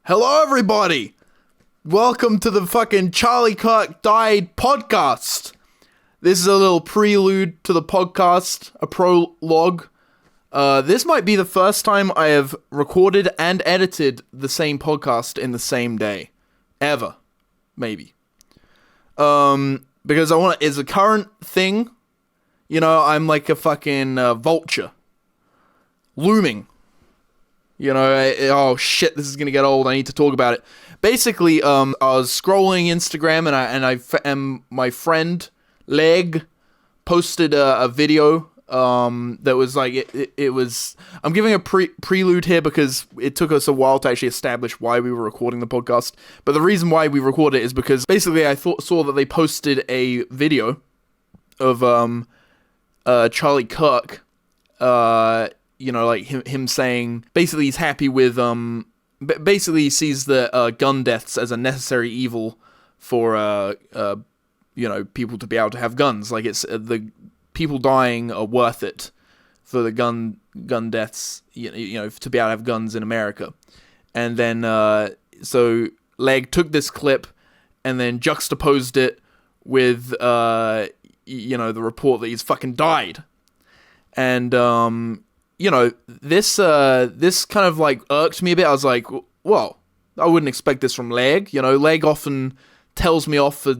Hello, everybody! Welcome to the fucking Charlie Kirk Died podcast. This is a little prelude to the podcast, a prologue. This might be the first time I have recorded and edited the same podcast in the same day. Ever. Maybe. Because it's a current thing. You know, I'm like a fucking vulture. Looming. You know, oh shit, this is gonna get old, I need to talk about it. Basically, I was scrolling Instagram and my friend, Leg, posted a video, that was like, it was, I'm giving a prelude here because it took us a while to actually establish why we were recording the podcast. But the reason why we recorded it is because basically I saw that they posted a video of, Charlie Kirk, you know, like him saying, basically he's happy with, basically he sees the gun deaths as a necessary evil for, you know, people to be able to have guns. Like, it's, the people dying are worth it for the gun deaths, you know, to be able to have guns in America. And then, so Leg took this clip and then juxtaposed it with, you know, the report that he's fucking died. And, you know, this kind of, like, irked me a bit. I was like, well, I wouldn't expect this from Leg. You know, Leg often tells me off for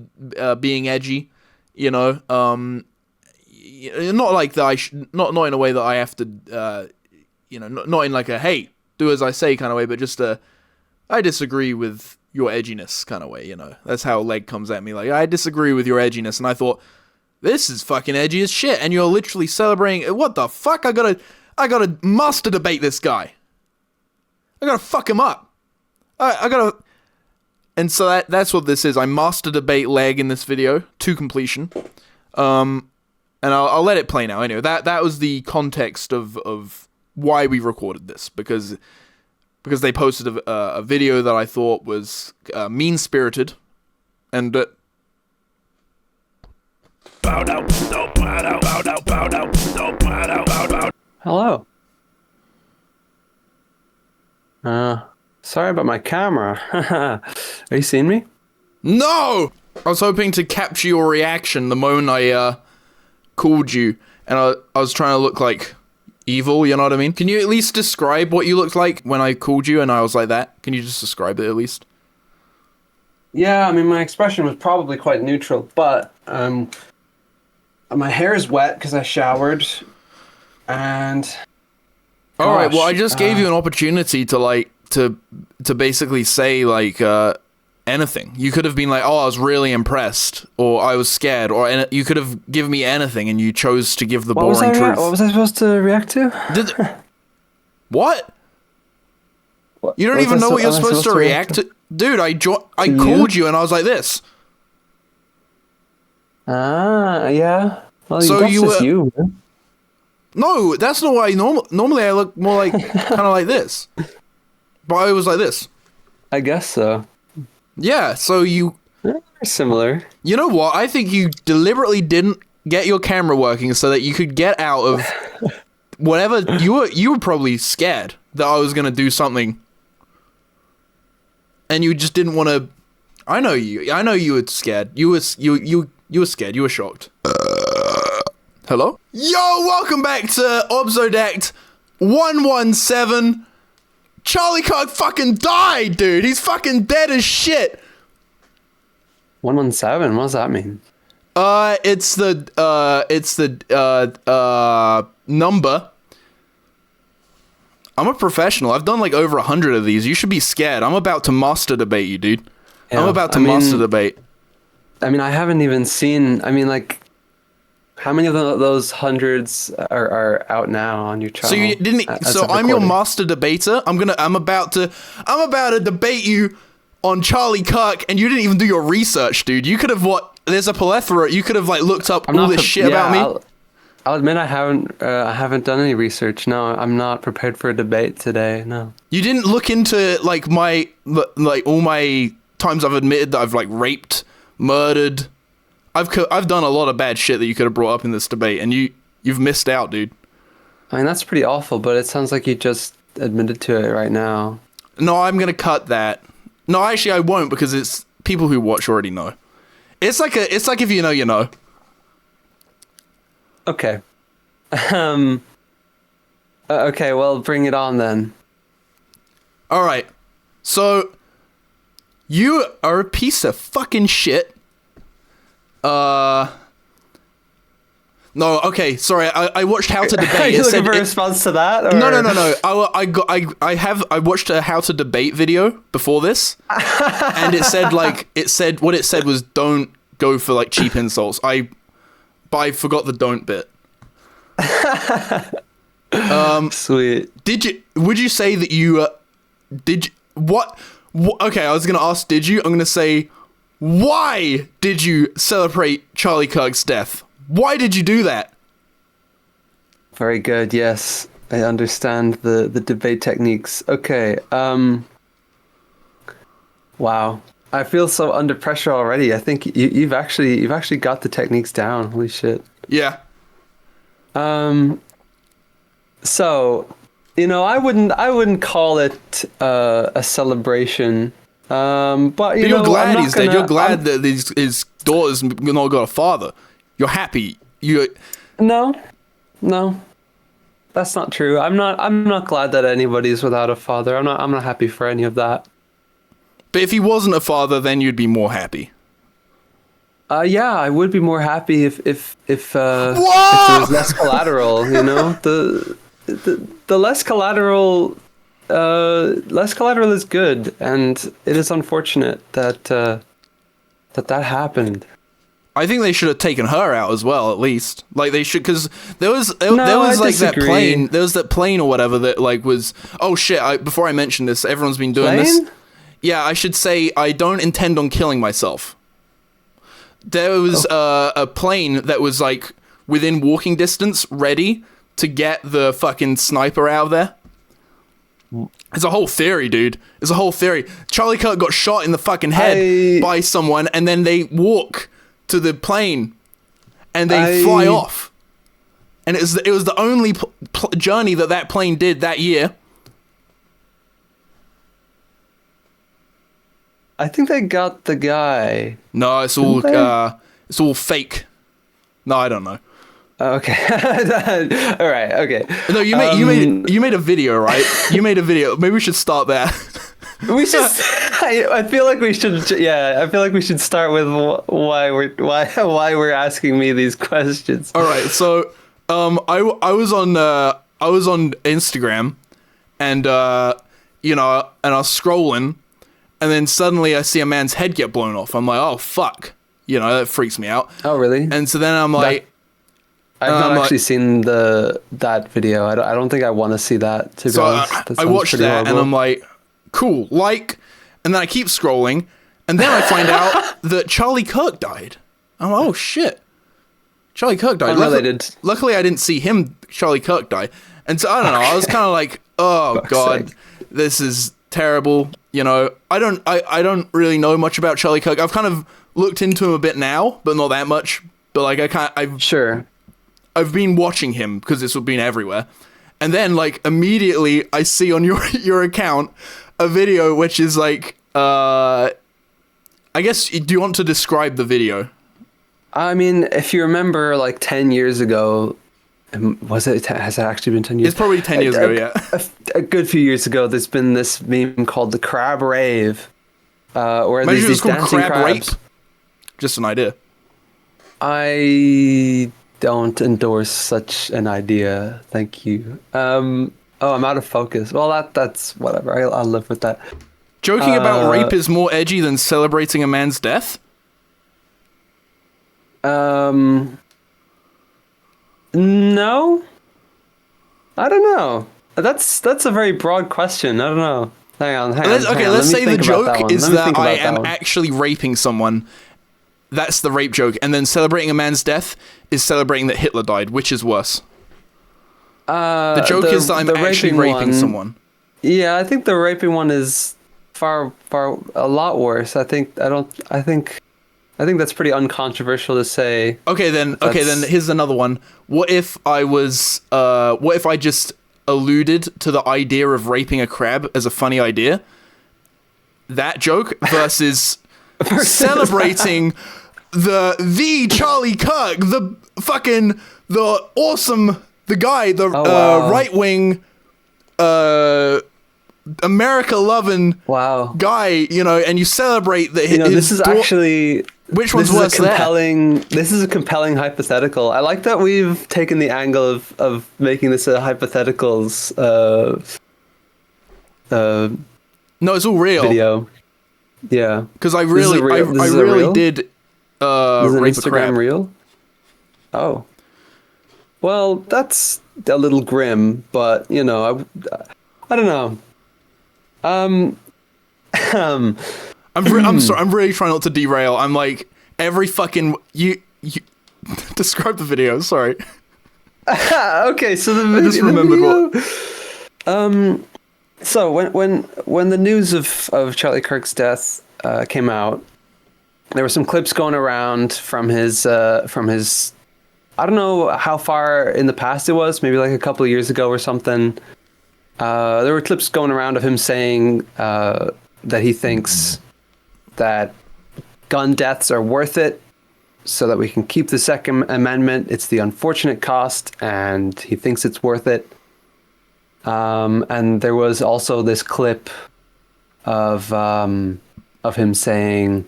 being edgy, you know. Not like that not in a way that I have to, you know, not in like a, hey, do as I say kind of way, but just I disagree with your edginess kind of way, you know. That's how Leg comes at me, like, I disagree with your edginess. And I thought, this is fucking edgy as shit, and you're literally celebrating, what the fuck? I gotta master debate this guy. I gotta fuck him up. I gotta... And so that's what this is. I master debate Leg in this video to completion. And I'll let it play now. Anyway, that was the context of why we recorded this. Because they posted a video that I thought was mean-spirited. And... Hello. Sorry about my camera. Are you seeing me? No! I was hoping to capture your reaction the moment I called you, and I was trying to look like evil, you know what I mean? Can you at least describe what you looked like when I called you and I was like that? Can you just describe it at least? Yeah, I mean, my expression was probably quite neutral, but my hair is wet because I showered, and... All right, well, I just gave you an opportunity to, like, to basically say, like, anything. You could have been like, oh, I was really impressed, or I was scared, or you could have given me anything, and you chose to give the boring truth. What was I supposed to react to? What? You don't even know what you're supposed to react to? Dude, I called you, and I was like this. Yeah. Well, So that's just you, man. No, that's not what I normally I look more like, kind of like this. But I was like this. I guess so. Yeah, so you... Similar. You know what? I think you deliberately didn't get your camera working so that you could get out of whatever... You were probably scared that I was going to do something. And you just didn't want to... I know you were scared. You were scared. You were shocked. Hello? Yo, welcome back to OBZODACT 117. Charlie Kirk fucking died, dude. He's fucking dead as shit. 117? What does that mean? It's the number. I'm a professional. I've done like over 100 of these. You should be scared. I'm about to master debate you, dude. Yeah, I'm about to master debate. I mean, I haven't even seen... I mean, like... How many of those hundreds are out now on your channel? So you didn't. So I'm your master debater. I'm about to debate you on Charlie Kirk, and you didn't even do your research, dude. You could have There's a plethora. You could have like looked up all this shit about me. I'll admit I haven't done any research. No, I'm not prepared for a debate today. No. You didn't look into like all my times I've admitted that I've like raped, murdered. I've done a lot of bad shit that you could have brought up in this debate, and you've missed out, dude. I mean, that's pretty awful, but it sounds like you just admitted to it right now. No, I'm gonna cut that. No, actually, I won't because it's people who watch already know. It's like if you know, you know. Okay. Okay, well, bring it on then. All right. So, you are a piece of fucking shit. No, okay, sorry. I watched How to Debate. Are you looking for a response to that? Or? No. I watched a How to Debate video before this, and it said what it said was don't go for like cheap insults. But I forgot the don't bit. Sweet. Would you say that you did you, what? Okay, I was gonna ask. Did you? I'm gonna say, why did you celebrate Charlie Kirk's death? Why did you do that? Very good. Yes, I understand the debate techniques. Okay. Wow. I feel so under pressure already. I think you've actually got the techniques down. Holy shit. Yeah. So, I wouldn't call it a celebration. But you're glad he's dead. You're glad that his daughter's not got a father. You're happy. No, that's not true. I'm not glad that anybody's without a father. I'm not happy for any of that. But if he wasn't a father, then you'd be more happy. Yeah, I would be more happy if there was less collateral. The less collateral, is good, and it is unfortunate that that happened. I think they should have taken her out as well, at least. Like they should, because there was like that plane. There was that plane or whatever that like was. Oh shit! Before I mention this, everyone's been doing this. Yeah, I should say I don't intend on killing myself. There was a plane that was like within walking distance, ready to get the fucking sniper out of there. It's a whole theory, dude. It's a whole theory. Charlie Kirk got shot in the fucking head by someone, and then they walk to the plane, and they fly off. And it was the only journey that plane did that year. I think they got the guy. No, it's all fake. No, I don't know. Okay. All right. Okay. No, you made a video, right? You made a video. Maybe we should start there. We should. I feel like we should. Yeah, I feel like we should start with why we're asking me these questions. All right. So, I was on Instagram, and and I was scrolling, and then suddenly I see a man's head get blown off. I'm like, oh fuck, that freaks me out. Oh really? And so then I'm like. I've not actually seen that video. I don't think I want to see that, to be honest. I watched that horrible. And I'm like, cool, and then I keep scrolling, and then I find out that Charlie Kirk died. I'm like, oh shit, Charlie Kirk died. Unrelated. Luckily, I didn't see Charlie Kirk die, and so I don't know. I was kind of like, oh god, this is terrible. I don't really know much about Charlie Kirk. I've kind of looked into him a bit now, but not that much. But like, I've been watching him because it's been everywhere. And then, like, immediately I see on your account a video which is like, I guess, do you want to describe the video? I mean, if you remember, like, 10 years ago, has it actually been 10 years? It's probably 10 years ago, yeah. A good few years ago, there's been this meme called the Crab Rave. Where these dancing crab crabs. Rape? Just an idea. I don't endorse such an idea. Thank you. I'm out of focus. Well, that's whatever. I'll live with that. Joking about rape is more edgy than celebrating a man's death? No. I don't know. That's a very broad question. I don't know. Hang on. Let's say the joke is that I am actually raping someone. That's the rape joke. And then celebrating a man's death is celebrating that Hitler died. Which is worse? The joke is that I'm actually raping someone. Yeah, I think the raping one is far a lot worse. I think that's pretty uncontroversial to say. Okay, then here's another one. What if I just alluded to the idea of raping a crab as a funny idea, that joke versus celebrating the Charlie Kirk, the fucking the guy, the right wing America loving guy, and you celebrate that. This is actually. Which one's worse? This is a compelling hypothetical. I like that we've taken the angle of making this a hypotheticals. No, it's all real video. Yeah, because I really did. Is an rape Instagram reel? Oh, well, that's a little grim, but I don't know. I'm sorry. I'm really trying not to derail. I'm like every fucking you describe the video. Sorry. Okay, so the video. I just remembered what. So when the news of Charlie Kirk's death came out, there were some clips going around from his. I don't know how far in the past it was. Maybe like a couple of years ago or something. There were clips going around of him saying that he thinks that gun deaths are worth it so that we can keep the Second Amendment. It's the unfortunate cost, and he thinks it's worth it. And there was also this clip of him saying,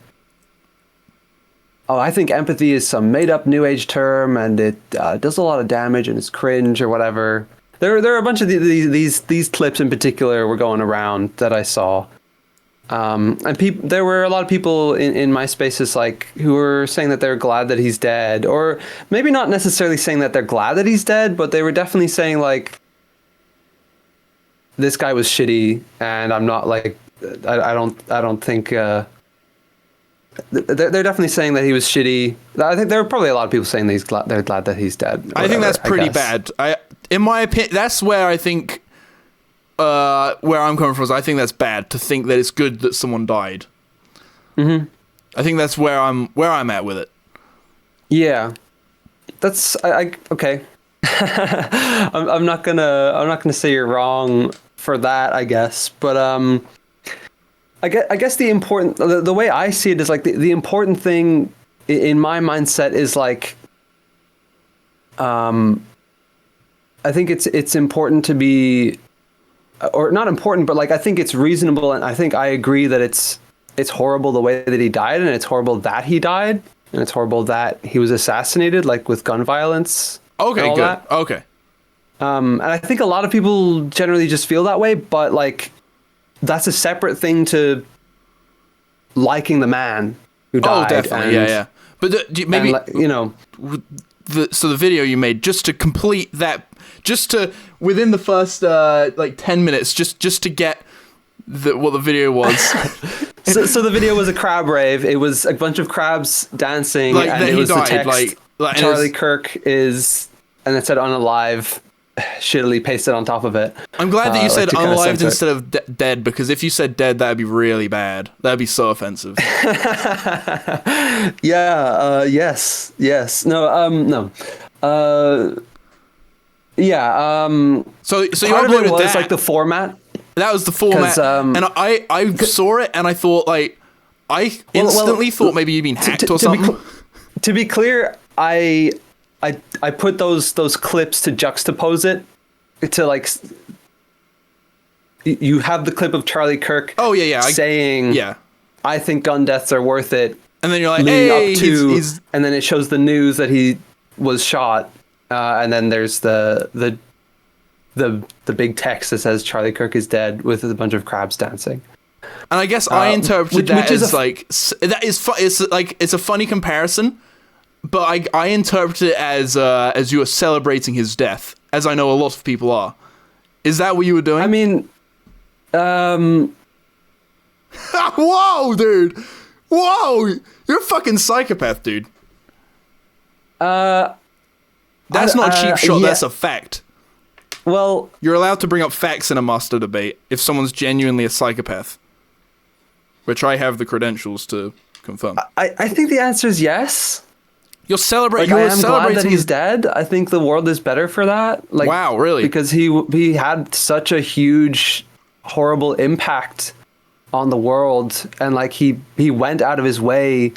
I think empathy is some made-up New Age term, and it does a lot of damage, and it's cringe or whatever. There are a bunch of these clips in particular were going around that I saw. And there were a lot of people in my spaces who were saying that they're glad that he's dead, or maybe not necessarily saying that they're glad that he's dead, but they were definitely saying this guy was shitty, and I'm not I don't think they're definitely saying that he was shitty. I think there were probably a lot of people saying that they're glad that he's dead. I think that's pretty bad. In my opinion, that's where I think. Where I'm coming from is I think that's bad to think that it's good that someone died. Mm-hmm. I think that's where I'm at with it. Yeah, that's okay. I'm not gonna say you're wrong for that, I guess, but I guess the way I see it is the important thing in my mindset is I think it's important to be. Or not important, but I think it's reasonable, and I think I agree that it's horrible the way that he died, and it's horrible that he died, and it's horrible that he was assassinated, with gun violence. Okay, and all good. That. Okay. And I think a lot of people generally just feel that way, but that's a separate thing to liking the man who died. Oh, definitely, yeah. But maybe so the video you made, just to complete that. Just to within the first 10 minutes, just to get what the video was. so the video was a crab rave. It was a bunch of crabs dancing, and it was died, the text Charlie Kirk is, and it said unalive, shittily pasted on top of it. I'm glad that you said unalived instead of dead, because if you said dead, that'd be really bad. That'd be so offensive. Yeah. Yes. No. Yeah. So you part of it was that. The format. That was the format, and I saw it and I thought I instantly thought maybe you'd been hacked or something. To be clear, I put those clips to juxtapose it to you have the clip of Charlie Kirk. Oh yeah. Saying I think gun deaths are worth it, and then you're like, hey, he's and then it shows the news that he was shot. And then there's the big text that says Charlie Kirk is dead with a bunch of crabs dancing. And I guess I interpreted that as it's a funny comparison, but I interpret it as you are celebrating his death, as I know a lot of people are. Is that what you were doing? I mean, whoa, dude! Whoa, you're a fucking psychopath, dude. That's not a cheap shot. Yeah. That's a fact. Well, you're allowed to bring up facts in a master debate if someone's genuinely a psychopath, which I have the credentials to confirm. I think the answer is yes. You're celebrating. I am glad that he's dead. I think the world is better for that. Wow, really? Because he had such a huge, horrible impact on the world, and like he went out of his way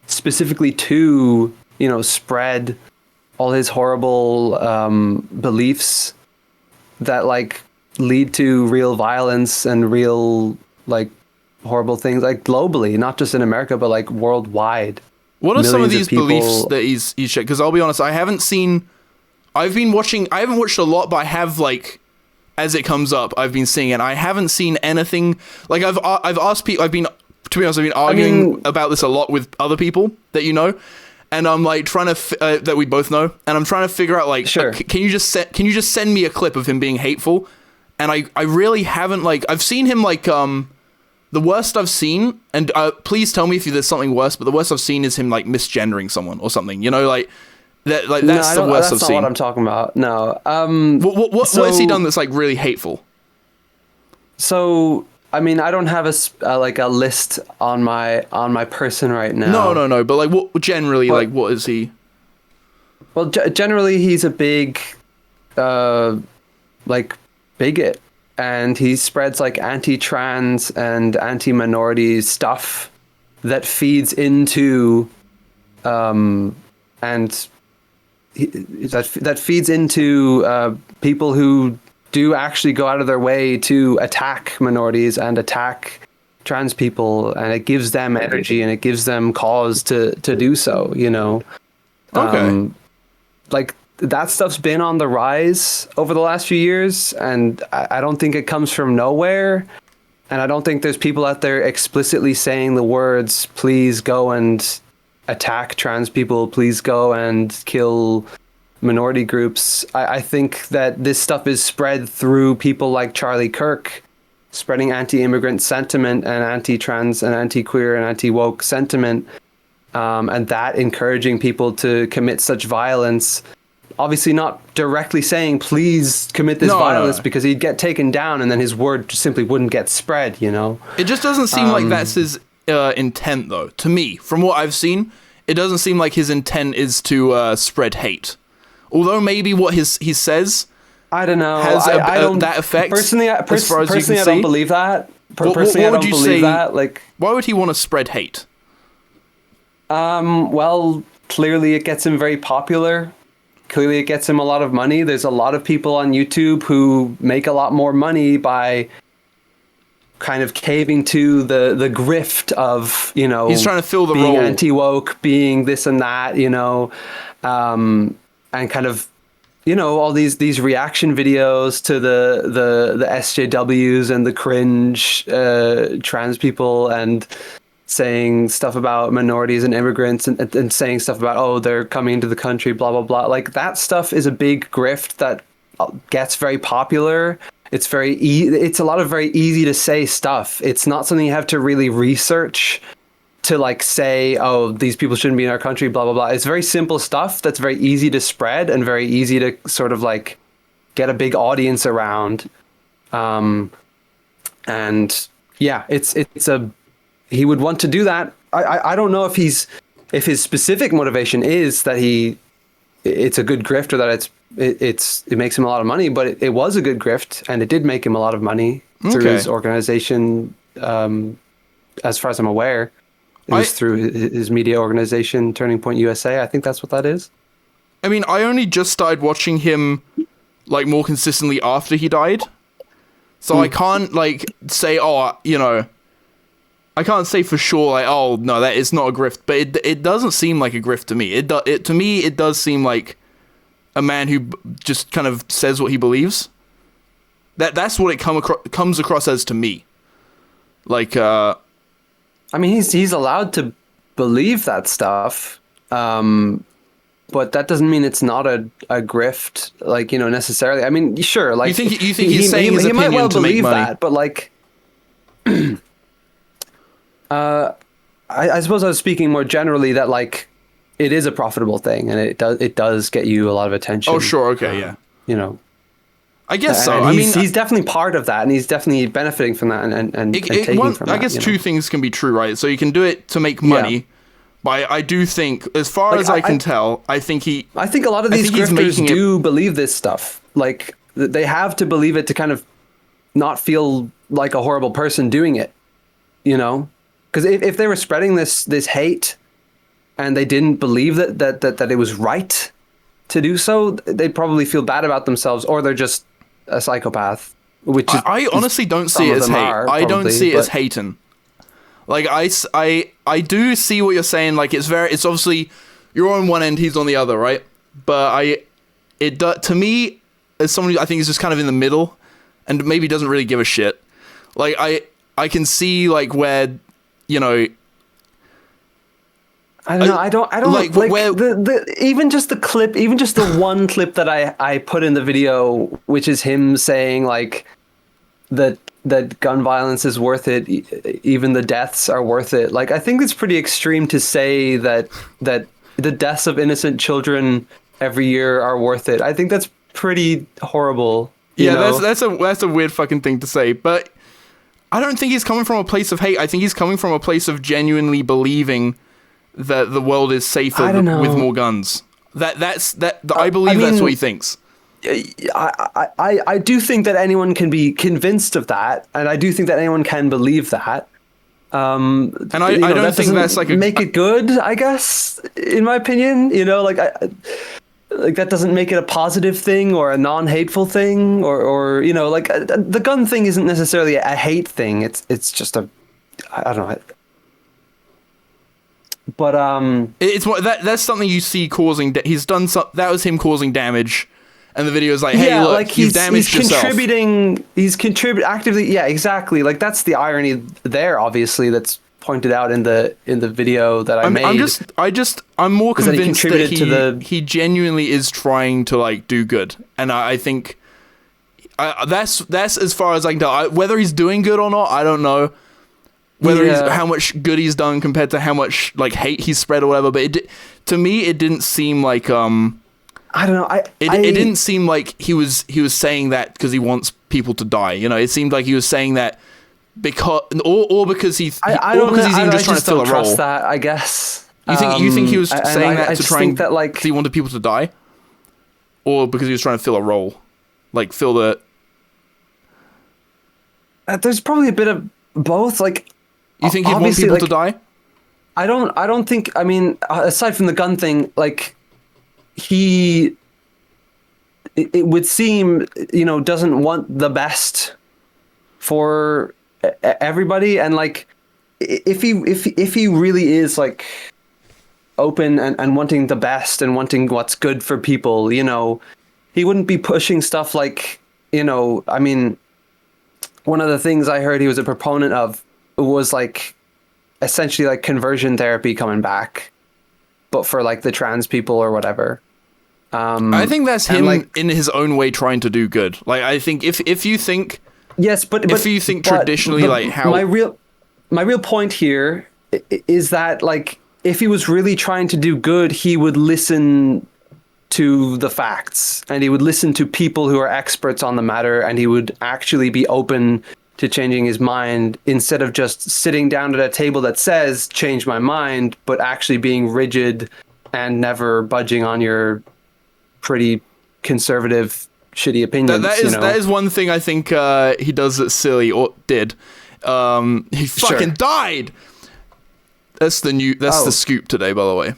specifically to, you know, spread all his horrible beliefs that like lead to real violence and real like horrible things, like globally, not just in America, but like worldwide. What are some of Millions these beliefs that he's shared? Because I'll be honest, I haven't watched a lot, but I have, like, as it comes up, I've been seeing it. I haven't seen anything, like, I've asked people, to be honest, I've been arguing about this a lot with other people that you know, and I'm like trying to, that we both know, and I'm trying to figure out, like, sure. Can you just send me a clip of him being hateful? And I really haven't, like, I've seen him, like, the worst I've seen, and please tell me if there's something worse, but the worst I've seen is him, like, misgendering someone or something, you know, like, that's the worst I've seen. That's not what I'm talking about, no. What has he done that's, like, really hateful? So, I mean, I don't have a list on my person right now. No, but, like, what generally, like, what is he? Well, generally, he's a big, like, bigot. And he spreads like anti-trans and anti-minority stuff that feeds into, that feeds into people who do actually go out of their way to attack minorities and attack trans people, and it gives them energy and it gives them cause to do so. You know, okay, like. That stuff's been on the rise over the last few years, and I don't think it comes from nowhere. And I don't think there's people out there explicitly saying the words, please go and attack trans people, please go and kill minority groups. I think that this stuff is spread through people like Charlie Kirk, spreading anti-immigrant sentiment and anti-trans and anti-queer and anti-woke sentiment, and that encouraging people to commit such violence. Obviously not directly saying, please commit this violence, because he'd get taken down and then his word just simply wouldn't get spread, you know? It just doesn't seem like that's his intent, though. To me, from what I've seen, it doesn't seem like his intent is to spread hate. Although maybe what he says... I don't know. Has that effect, personally, as far as you can I see? don't believe that. Personally, I don't believe that. Like, why would he want to spread hate? Well, clearly it gets him very popular. Clearly it gets him a lot of money. There's a lot of people on YouTube who make a lot more money by kind of caving to the grift of, you know, he's trying to fill the being role, anti-woke, being this and that, you know, and kind of, you know, all these reaction videos to the SJWs and the cringe trans people, and saying stuff about minorities and immigrants, and saying stuff about, oh, they're coming into the country, blah, blah, blah. Like, that stuff is a big grift that gets very popular. It's it's a lot of very easy to say stuff. It's not something you have to really research to, like, say, oh, these people shouldn't be in our country, blah, blah, blah. It's very simple stuff that's very easy to spread and very easy to sort of, like, get a big audience around. And yeah, he would want to do that. I don't know if his specific motivation is that it's a good grift, or that it makes him a lot of money, but it was a good grift, and it did make him a lot of money through his organization. As far as I'm aware, it was through his media organization, Turning Point USA. I think that's what that is. I mean, I only just started watching him, like, more consistently after he died, so I can't, like, say, oh, you know, I can't say for sure, like, oh, no, that is not a grift, but it doesn't seem like a grift to me. To me, it does seem like a man who just kind of says what he believes. That's what it comes across as to me. Like, I mean, he's allowed to believe that stuff, but that doesn't mean it's not a grift, like, you know, necessarily. I mean, sure, like, you think he's saying his opinion might well to make believe money. that, but, like, I suppose I was speaking more generally that, like, it is a profitable thing, and it does get you a lot of attention. Oh, sure, okay, yeah. You know, I guess so. I mean, he's definitely part of that, and he's definitely benefiting from that, and taking from that. I guess two things can be true, right? So you can do it to make money, but I do think, as far as I can tell, I think a lot of these grifters do believe this stuff. Like, they have to believe it to kind of not feel like a horrible person doing it. you know, because if they were spreading this hate and they didn't believe that it was right to do so, they'd probably feel bad about themselves, or they're just a psychopath. Which I honestly don't see it as hate. I don't see it as hating. Like I do see what you're saying. Like it's obviously you're on one end, he's on the other, right? But to me, as someone who I think is just kind of in the middle, and maybe doesn't really give a shit. Like I can see like where, you know. I don't know. I don't like where, even just the clip, even just the one clip that I put in the video, which is him saying like that gun violence is worth it, even the deaths are worth it. Like I think it's pretty extreme to say that the deaths of innocent children every year are worth it. I think that's pretty horrible. You know? that's a weird fucking thing to say, but I don't think he's coming from a place of hate. I think he's coming from a place of genuinely believing that the world is safer with more guns. I believe that's what he thinks. I do think that anyone can be convinced of that, and I do think that anyone can believe that. And I don't think that's like make it good, I guess, in my opinion. You know, like that doesn't make it a positive thing or a non-hateful thing, or you know, like the gun thing isn't necessarily a hate thing. It's just I don't know. But it's that's something you see causing. He's done that was him causing damage, and the video is like, hey, look, like you've damaged yourself. He's contributing actively. Yeah, exactly. Like that's the irony there. Obviously, that's pointed out in the video that I made. I'm more convinced that he genuinely is trying to like do good, and I think that's as far as I can tell. Whether he's doing good or not, I don't know. Whether how much good he's done compared to how much like hate he's spread or whatever, but to me it didn't seem like I don't know. It didn't seem like he was saying that because he wants people to die. You know, it seemed like he was saying that because because he's even just trying to fill a role. Trust that, I guess. You think he was saying that to try and that like because he wanted people to die, or because he was trying to fill a role, like fill the. There's probably a bit of both, like. You think he'd want people to die? I don't think. I mean, aside from the gun thing, like it would seem, you know, doesn't want the best for everybody, and like if he really is like open and wanting the best and wanting what's good for people, you know, he wouldn't be pushing stuff like, you know, I mean, one of the things I heard he was a proponent of was like essentially like conversion therapy coming back, but for like the trans people or whatever. I think that's him like, in his own way trying to do good. Like I think if you think if you think traditionally like how my real point here is that like if he was really trying to do good, he would listen to the facts and he would listen to people who are experts on the matter, and he would actually be open to changing his mind instead of just sitting down at a table that says change my mind, but actually being rigid and never budging on your pretty conservative shitty opinions. That is one thing I think he does that's silly, or did. He fucking died. That's the scoop today, by the way.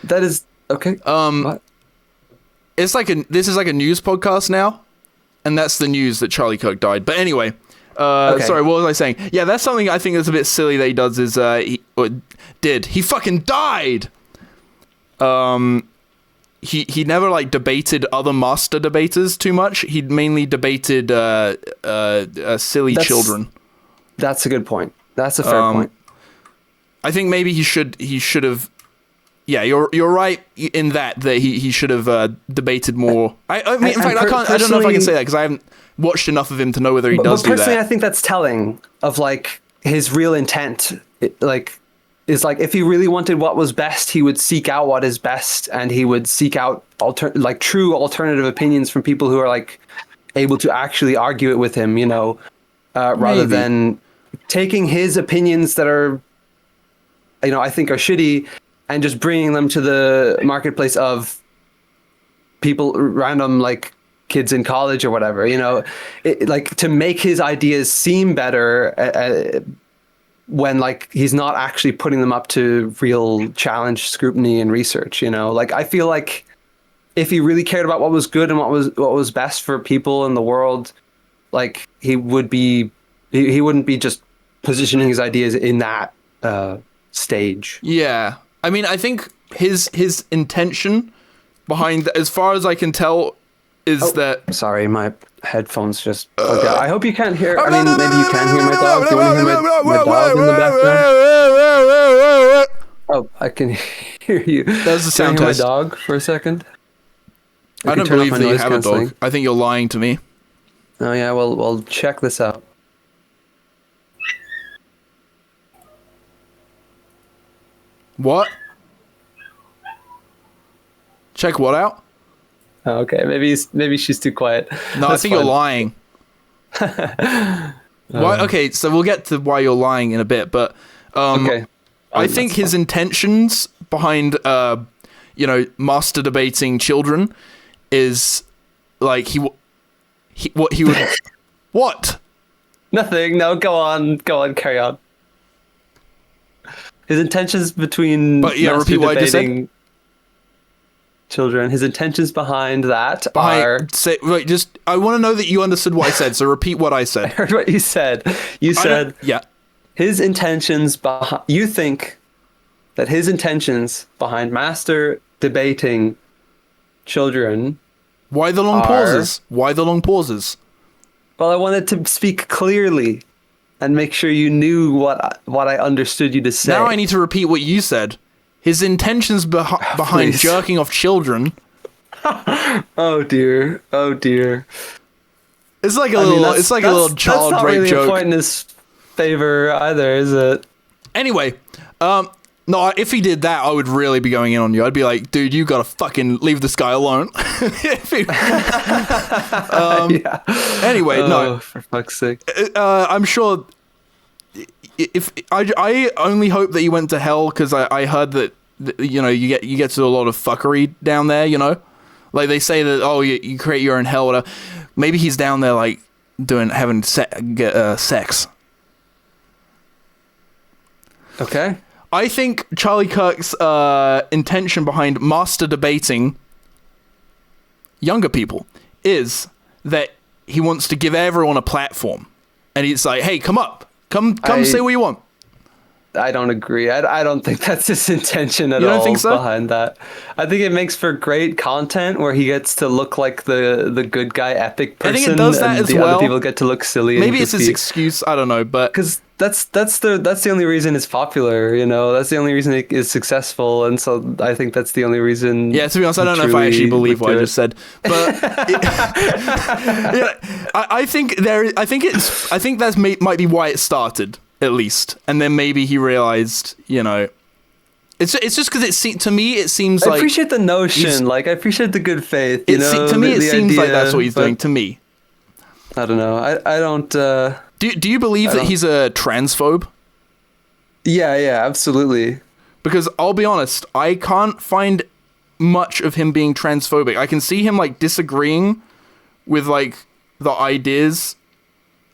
That is okay. What? This is like a news podcast now, and that's the news that Charlie Kirk died. But anyway, sorry, what was I saying? Yeah, that's something I think that's a bit silly that he does is he fucking died. He never like debated other master debaters too much. He mainly debated silly children. That's a good point. That's a fair point. I think maybe he should have. Yeah, you're right in that he should have debated more. I mean, in fact, I don't know if I can say that because I haven't watched enough of him to know whether he does do that. Personally, I think that's telling of like his real intent. Is like if he really wanted what was best, he would seek out what is best, and he would seek out true alternative opinions from people who are like able to actually argue it with him, you know, rather than taking his opinions that are, you know, I think are shitty and just bringing them to the marketplace of people, random like kids in college or whatever, you know, like to make his ideas seem better. when like he's not actually putting them up to real challenge, scrutiny, and research. You know, like I feel like if he really cared about what was good and what was best for people in the world, like he wouldn't be just positioning his ideas in that stage. Yeah, I mean, I think his intention behind, as far as I can tell, is that. Sorry, my headphones just plugged out. I hope you can't hear. I mean, maybe you can hear my dog. Do you want to hear my dog in the background? Oh, I can hear you. That's the sound test. My dog for a second. I don't believe that you have a dog. I think you're lying to me. Oh yeah, well, check this out. What? Check what out? Oh, okay, maybe she's too quiet. No, I think you're lying. Why? Okay, so we'll get to why you're lying in a bit, but okay. I think his intentions behind master debating children is like he would what? Nothing. No, go on, carry on. His intentions between repeat what I just said. Children. His intentions behind that are. I want to know that you understood what I said. So repeat what I said. I heard what you said. You said, yeah. His intentions behind. You think that his intentions behind master debating children. Why the long pauses? Why the long pauses? Well, I wanted to speak clearly and make sure you knew what I understood you to say. Now I need to repeat what you said. His intentions behind jerking off children. Oh dear. It's like a little child rape really joke. A point in his favor either, is it? Anyway, no, if he did that, I would really be going in on you. I'd be like, dude, you gotta fucking leave this guy alone. Yeah. Anyway, no. For fuck's sake. I'm sure. If I only hope that you went to hell, because I heard that you get to a lot of fuckery down there. You know, like they say that you create your own hell. Whatever. Maybe he's down there like having sex. Okay. I think Charlie Kirk's intention behind master debating younger people is that he wants to give everyone a platform, and he's like, "Hey, come say what you want." I don't agree. I don't think that's his intention at all. You don't think so? Behind that? I think it makes for great content where he gets to look like the good guy, epic person. I think it does that as well. The other people get to look silly. Maybe it's his excuse. I don't know, but because that's the only reason it's popular. You know, that's the only reason it is successful, and so I think that's the only reason. Yeah, to be honest, I don't know if I actually believe what I just said, but I think that's might be why it started. At least, and then maybe he realized, it's just because to me it seems like. I appreciate the notion, I appreciate the good faith. To me, it seems like that's what he's doing. To me, I don't know. I don't. Do you believe that he's a transphobe? Yeah, absolutely. Because I'll be honest, I can't find much of him being transphobic. I can see him disagreeing with the ideas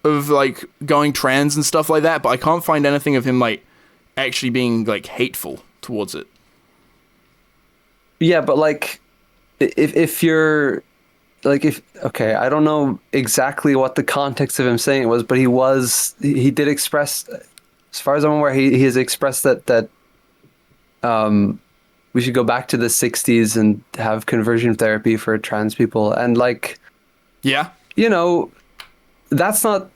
of going trans and stuff like that, but I can't find anything of him actually being hateful towards it. Yeah, but if you're okay, I don't know exactly what the context of him saying it was, but he did express, as far as I'm aware, he has expressed that we should go back to the 60s and have conversion therapy for trans people, and yeah, that's not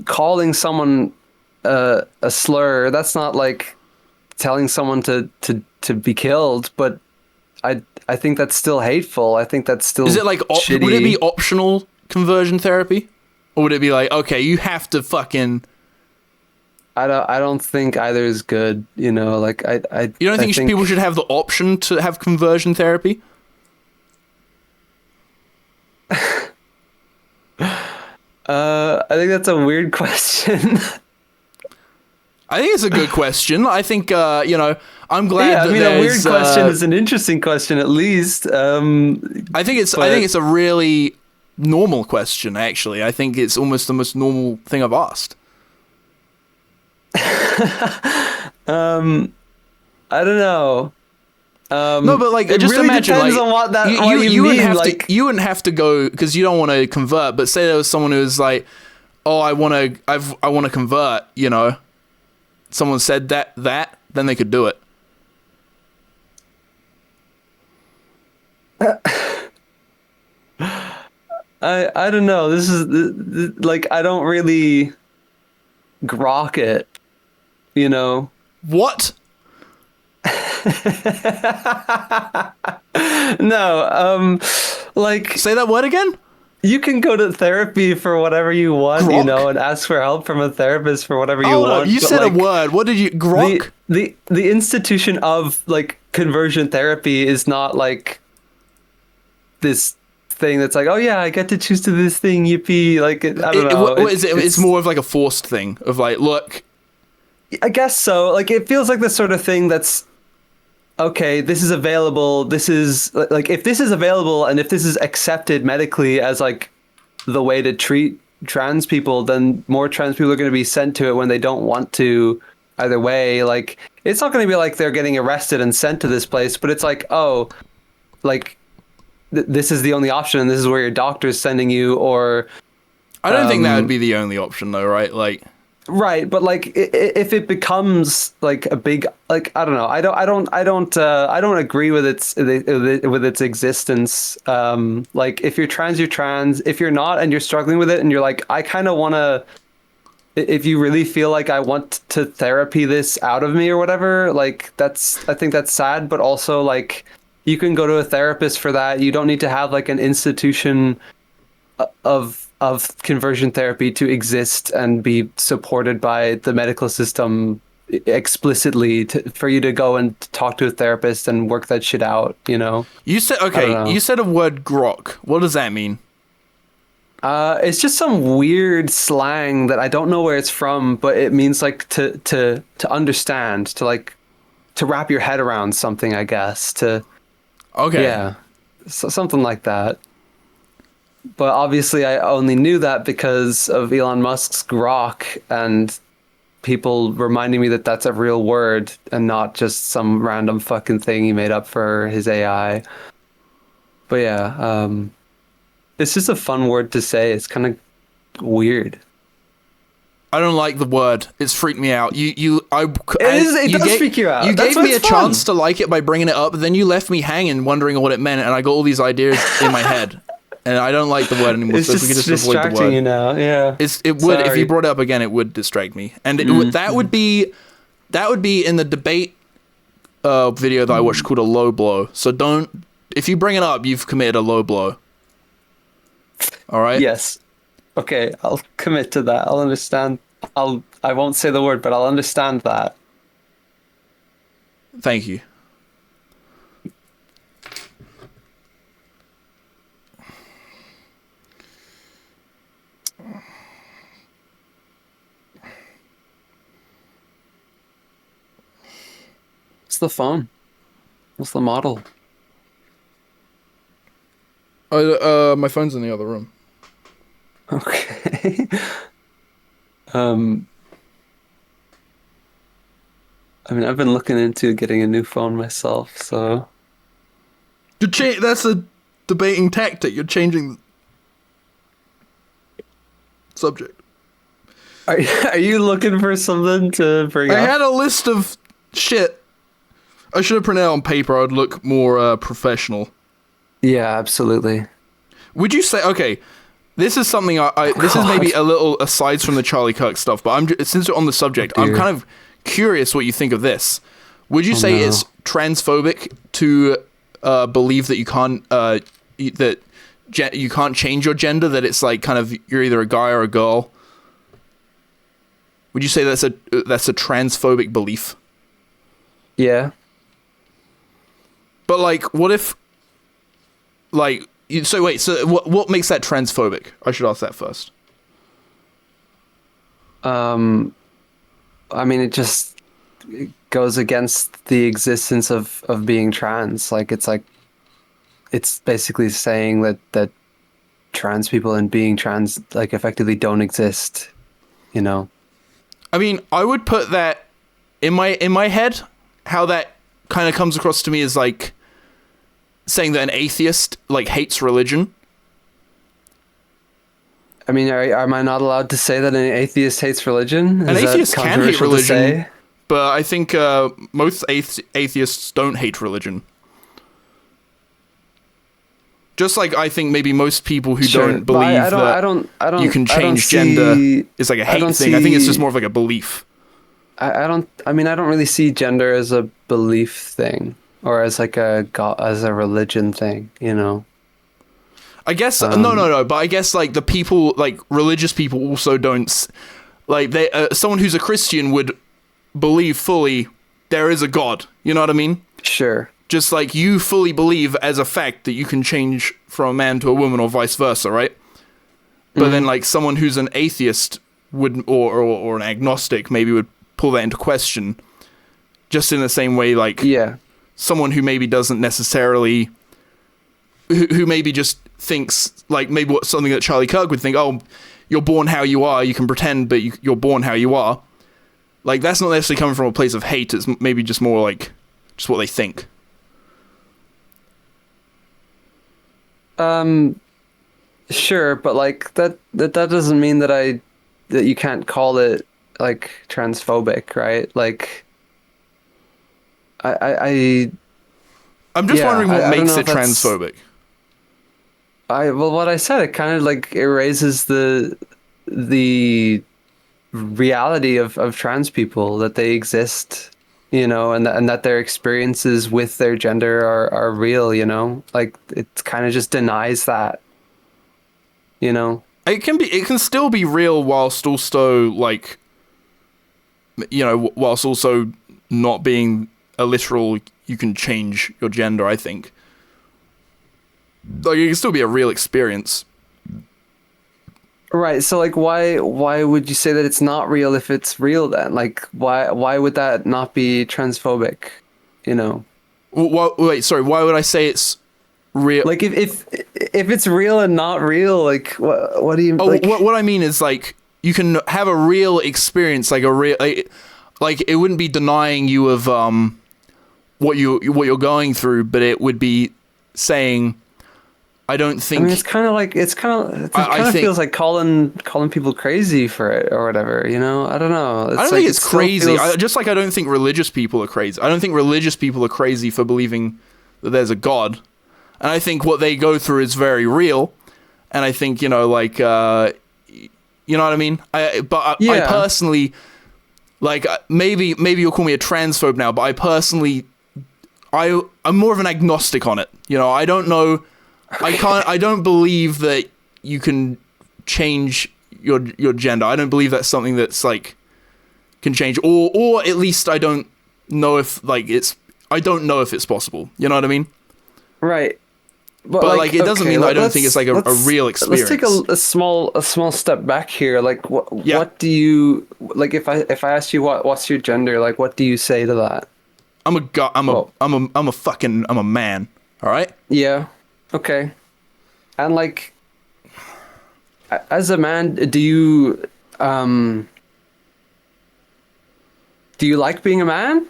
calling someone a slur. That's not telling someone to be killed. But I think that's still hateful. I think that's still. Is it shitty. Would it be optional conversion therapy, or would it be okay, you have to fucking? I don't think either is good. I. You don't think people should have the option to have conversion therapy? I think that's a weird question. I think it's a good question. I think, I'm glad that a weird question is an interesting question, at least. I think it's a really normal question, actually. I think it's almost the most normal thing I've asked. I don't know. No, but like, It just really imagine, depends like, on what that you, what you you wouldn't mean. have Like, to, you wouldn't have to go because you don't want to convert. But say there was someone who was like, "Oh, I want to convert," you know. Someone said that, then they could do it. I don't know. This is like, I don't really grok it, you know. What? No, like, Say that word again? you can go to therapy for whatever you want, you Grok? know, and ask for help from a therapist for whatever you Hold want. on, you but, said like, a word. What did you... Grok? the institution of like conversion therapy is not like this thing that's like, oh yeah, I get to choose to do this thing, yippee. Like, I don't know. What is it? It's more of like a forced thing of like, look... I guess so. Like, it feels like the sort of thing that's, okay, this is available. This is like, if this is available and if this is accepted medically as like the way to treat trans people, then more trans people are going to be sent to it when they don't want to. Either way, like, it's not going to be like they're getting arrested and sent to this place, but it's like, oh, like, this is the only option and this is where your doctor's sending you. Or I don't think that would be the only option though, right? Like... right, but like, if it becomes like a big, like, I don't know, I don't agree with its existence. Like, if you're trans, you're trans. If you're not and you're struggling with it and you're like, I kind of want to, if you really feel like I want to therapy this out of me or whatever, like, I think that's sad, but also like, you can go to a therapist for that. You don't need to have like an institution of conversion therapy to exist and be supported by the medical system explicitly for you to go and talk to a therapist and work that shit out, you know? You said, okay, you said a word, grok. What does that mean? It's just some weird slang that I don't know where it's from, but it means like to understand, to like, to wrap your head around something, I guess. Okay. Yeah, something like that. But obviously, I only knew that because of Elon Musk's grok and people reminding me that that's a real word and not just some random fucking thing he made up for his AI. But yeah, it's just a fun word to say. It's kind of weird. I don't like the word. It's freaked me out. It does freak you out. You That's gave me a what's fun. chance to like it by bringing it up, but then you left me hanging, wondering what it meant, and I got all these ideas in my head, and I don't like the word anymore. It's so if just we could just avoid the distracting word. you now. Yeah, It would if you brought it up again. It would distract me, and that would be in the debate video that I watched called a low blow. So don't. If you bring it up, you've committed a low blow. All right. Yes. Okay, I'll commit to that. I'll understand. I won't say the word, but I'll understand that. Thank you. What's the phone? What's the model? My phone's in the other room. Okay. I mean, I've been looking into getting a new phone myself, so... That's a debating tactic. You're changing the subject. Are you looking for something to bring up? I had a list of shit. I should have printed it out on paper. I would look more professional. Yeah, absolutely. Would you say... Okay, this is something this is maybe a little aside from the Charlie Kirk stuff, but since we're on the subject, I'm kind of curious what you think of this. Would you say it's transphobic to believe that you can't you can't change your gender, that it's like kind of you're either a guy or a girl? Would you say that's a transphobic belief? Yeah. But like, what if, like, so what makes that transphobic? I should ask that first. I mean, it goes against the existence of being trans. Like, it's basically saying that trans people and being trans, like, effectively don't exist, you know? I mean, I would put that in my head, how that kind of comes across to me is like saying that an atheist like hates religion. I mean, am I not allowed to say that an atheist hates religion? An atheist can hate controversial to religion, say? but I think most atheists don't hate religion. Just like I think maybe most people who Sure, don't but believe I don't, that you can I don't change gender see- is like a I hate don't thing. I think it's see- just more of like a belief. I don't. I mean, I don't really see gender as a belief thing or as like as a religion thing. You know. I guess no, but I guess like the people, like religious people, also don't like they. Someone who's a Christian would believe fully there is a God. You know what I mean? Sure. Just like you fully believe as a fact that you can change from a man to a woman or vice versa, right? But then like someone who's an atheist would, or an agnostic maybe would pull that into question, just in the same way like Yeah. someone who maybe doesn't necessarily, who maybe just thinks like maybe something that Charlie Kirk would think, oh, you're born how you are, you can pretend, but you're born how you are. Like that's not necessarily coming from a place of hate. It's maybe just more like just what they think. Sure, but like that doesn't mean that you can't call it like transphobic, right? Like I'm just Yeah, wondering what I don't makes know it if that's- transphobic. well, what I said, it kind of like erases the reality of trans people, that they exist, you know, and that their experiences with their gender are real, you know? Like it kind of just denies that. You know? It can still be real whilst also like, you know, whilst also not being a literal, you can change your gender, I think. Like it can still be a real experience. Right. So like why would you say that it's not real if it's real then? Like why would that not be transphobic? You know? Wait, sorry, why would I say it's real? Like if it's real and not real, like what do you like? What I mean is like you can have a real experience, like a real like it wouldn't be denying you of what you're going through, but it would be saying I don't think. I mean, it kind of think- feels like calling people crazy for it or whatever. You know, I don't know. I don't think it's crazy. Just like I don't think religious people are crazy. I don't think religious people are crazy for believing that there's a God. And I think what they go through is very real. And I think, you know, like, you know what I mean? I personally, like, maybe you'll call me a transphobe now, but I personally, I'm more of an agnostic on it. You know, I don't know, I don't believe that you can change your gender. I don't believe that's something that's, like, can change. Or at least I don't know if, like, I don't know if it's possible. You know what I mean? Right. But like, it doesn't mean that I don't think it's like a real experience. Let's take a small step back here. Like, what do you like? If I ask you what's your gender, like, what do you say to that? I'm a man. All right. Yeah. Okay. And like, as a man, do you like being a man?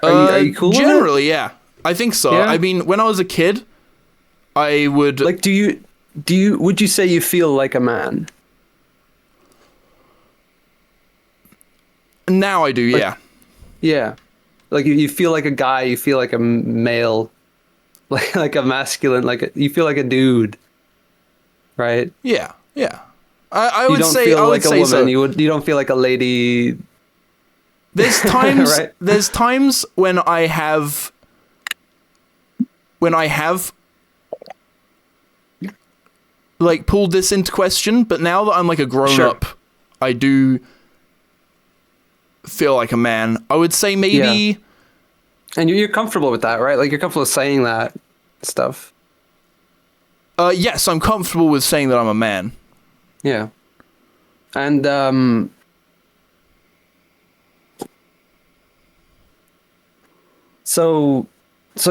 Are you cool with it? Generally, yeah. I think so. Yeah? I mean, when I was a kid, I would Like, would you say you feel like a man? Now I do, yeah. Yeah. Like you feel like a guy, you feel like a male, like a masculine, you feel like a dude, right? Yeah, yeah. I You would don't say feel I would like a say woman. so. You don't feel like a lady. There's times Right. there's times when I have like pulled this into question, but now that I'm like a grown Sure. up, I do feel like a man. I would say maybe Yeah. And you're comfortable with that, right? Like you're comfortable saying that stuff. yes, I'm comfortable with saying that I'm a man. Yeah. And so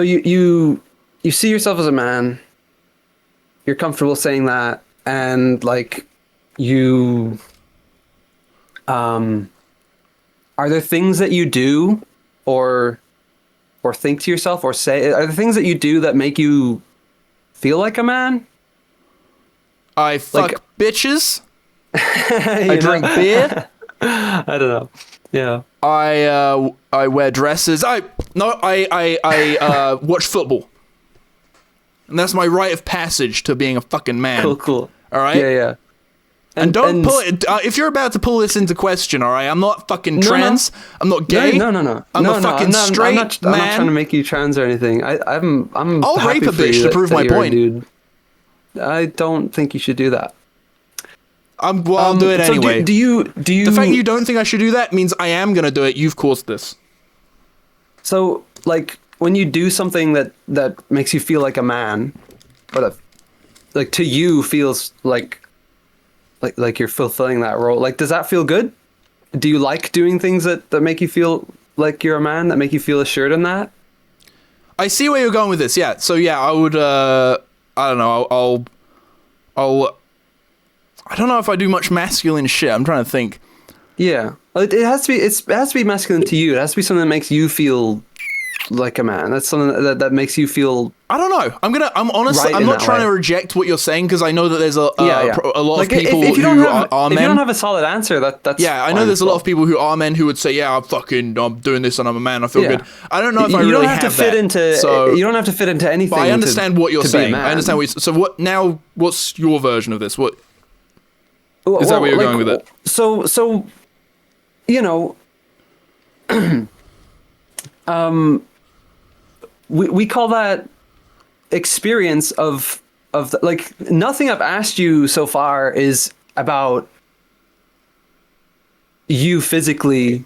you see yourself as a man. You're comfortable saying that, and like you are there things that you do or think to yourself or say, are there things that you do that make you feel like a man? I fuck Like- bitches. I drink beer. I don't know. Yeah. I wear dresses. I watch football. And that's my rite of passage to being a fucking man. Cool. All right? Yeah. And don't pull it. If you're about to pull this into question, all right? I'm not fucking trans. No. I'm not gay. No. I'm a fucking straight man. I'm not trying to make you trans or anything. I'm I'll happy rape a for you bitch to prove that my you're a point. dude. I don't think you should do that. I'll do it anyway. So do you? The fact you don't think I should do that means I am gonna do it. You've caused this. So, like, when you do something that makes you feel like a man, or that, like, to you feels like you're fulfilling that role. Like, does that feel good? Do you like doing things that make you feel like you're a man, that make you feel assured in that? I see where you're going with this. Yeah. So yeah, I would. I don't know. I don't know if I do much masculine shit. I'm trying to think. Yeah, it has to be. It has to be masculine to you. It has to be something that makes you feel like a man. That's something that makes you feel. I don't know. I'm honestly. I'm not trying to reject what you're saying because I know that there's a lot of people who are men. If you don't have a solid answer, that's yeah. I know there's a lot of people who are men who would say, "Yeah, I'm doing this and I'm a man. I feel good." I don't know if I really have that. So you don't have to fit into anything. But I understand what you're saying. I understand what. So what now? What's your version of this? What is that where you're going with it? So, you know, we call that experience of like, nothing I've asked you so far is about you physically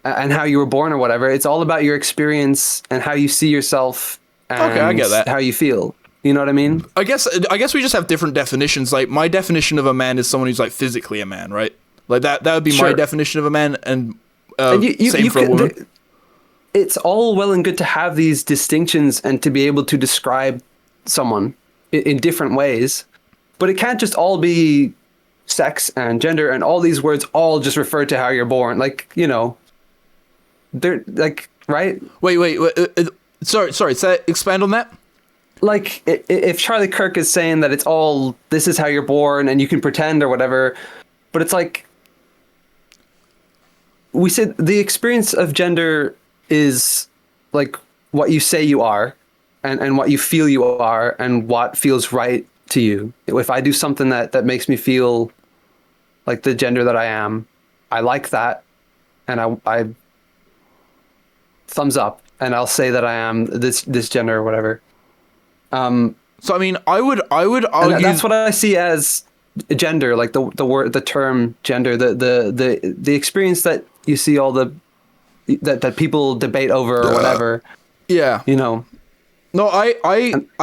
and how you were born or whatever. It's all about your experience and how you see yourself and I get that. how you feel. You know what I mean? I guess we just have different definitions. Like, my definition of a man is someone who's like physically a man, right? Like that would be my definition of a man, and same for a woman. It's all well and good to have these distinctions and to be able to describe someone in different ways, but it can't just all be sex and gender and all these words all just refer to how you're born. Like, you know, they're like, right? Wait. Sorry. Expand on that. Like, if Charlie Kirk is saying that it's all, this is how you're born and you can pretend or whatever, but it's like, we said the experience of gender is like what you say you are and what you feel you are and what feels right to you. If I do something that makes me feel like the gender that I am, I like that, and I thumbs up, and I'll say that I am this gender or whatever. So I mean, I would argue that's what I see as gender, like the term gender, the experience that you see all that people debate over or whatever. Yeah. You know. No, I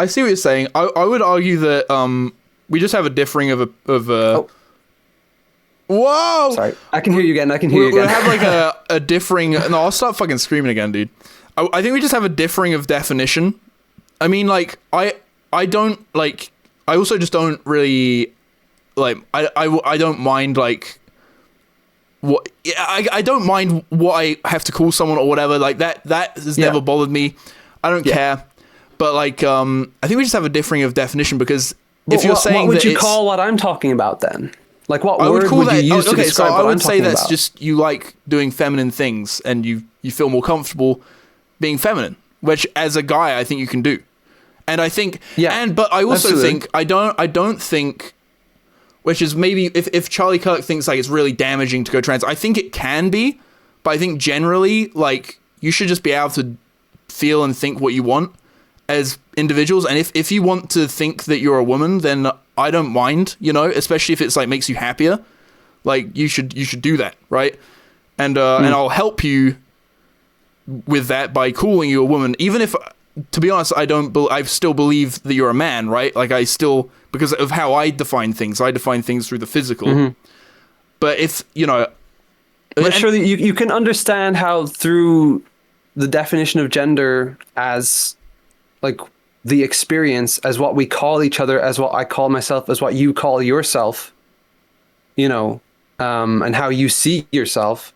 see what you're saying. I would argue that we just have a differing of Oh. Whoa! Sorry, I can hear you again. We have like a differing. No, I'll start fucking screaming again, dude. I think we just have a differing of definition. I mean, like, I don't, like, I also just don't really, like, I don't mind, like, what, I don't mind what I have to call someone or whatever, like, that has never bothered me. I don't care. But, like, I think we just have a differing of definition, because if you're saying what would that you call what I'm talking about then? Like, what I word would call would that, you use to describe what I'm talking about? I would say that's just, you like doing feminine things, and you feel more comfortable being feminine, which, as a guy, I think you can do. And I think, but I also think, I don't think, which is maybe, if Charlie Kirk thinks like it's really damaging to go trans, I think it can be, but I think generally, like, you should just be able to feel and think what you want as individuals. And if you want to think that you're a woman, then I don't mind, you know, especially if it's like makes you happier. Like, you should do that, right? And and I'll help you with that by calling you a woman, even if, to be honest, I still believe that you're a man, right? Like, I still, because of how I define things through the physical. But if, you know, but surely you can understand how, through the definition of gender as like the experience, as what we call each other, as what I call myself, as what you call yourself, you know, and how you see yourself,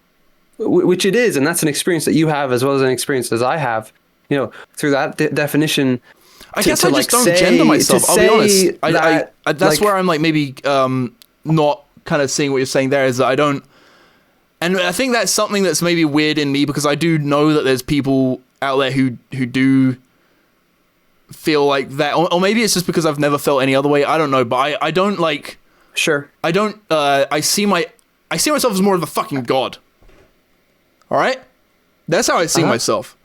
which it is, and that's an experience that you have as well as an experience as I have. Through that definition. I guess I just don't gender myself. I'll be honest. That's where I'm like maybe not kind of seeing what you're saying there, is that I don't. And I think that's something that's maybe weird in me, because I do know that there's people out there who do feel like that, or maybe it's just because I've never felt any other way. I don't know, but I don't like. Sure. I don't. I see myself as more of a fucking god. All right, that's how I see myself.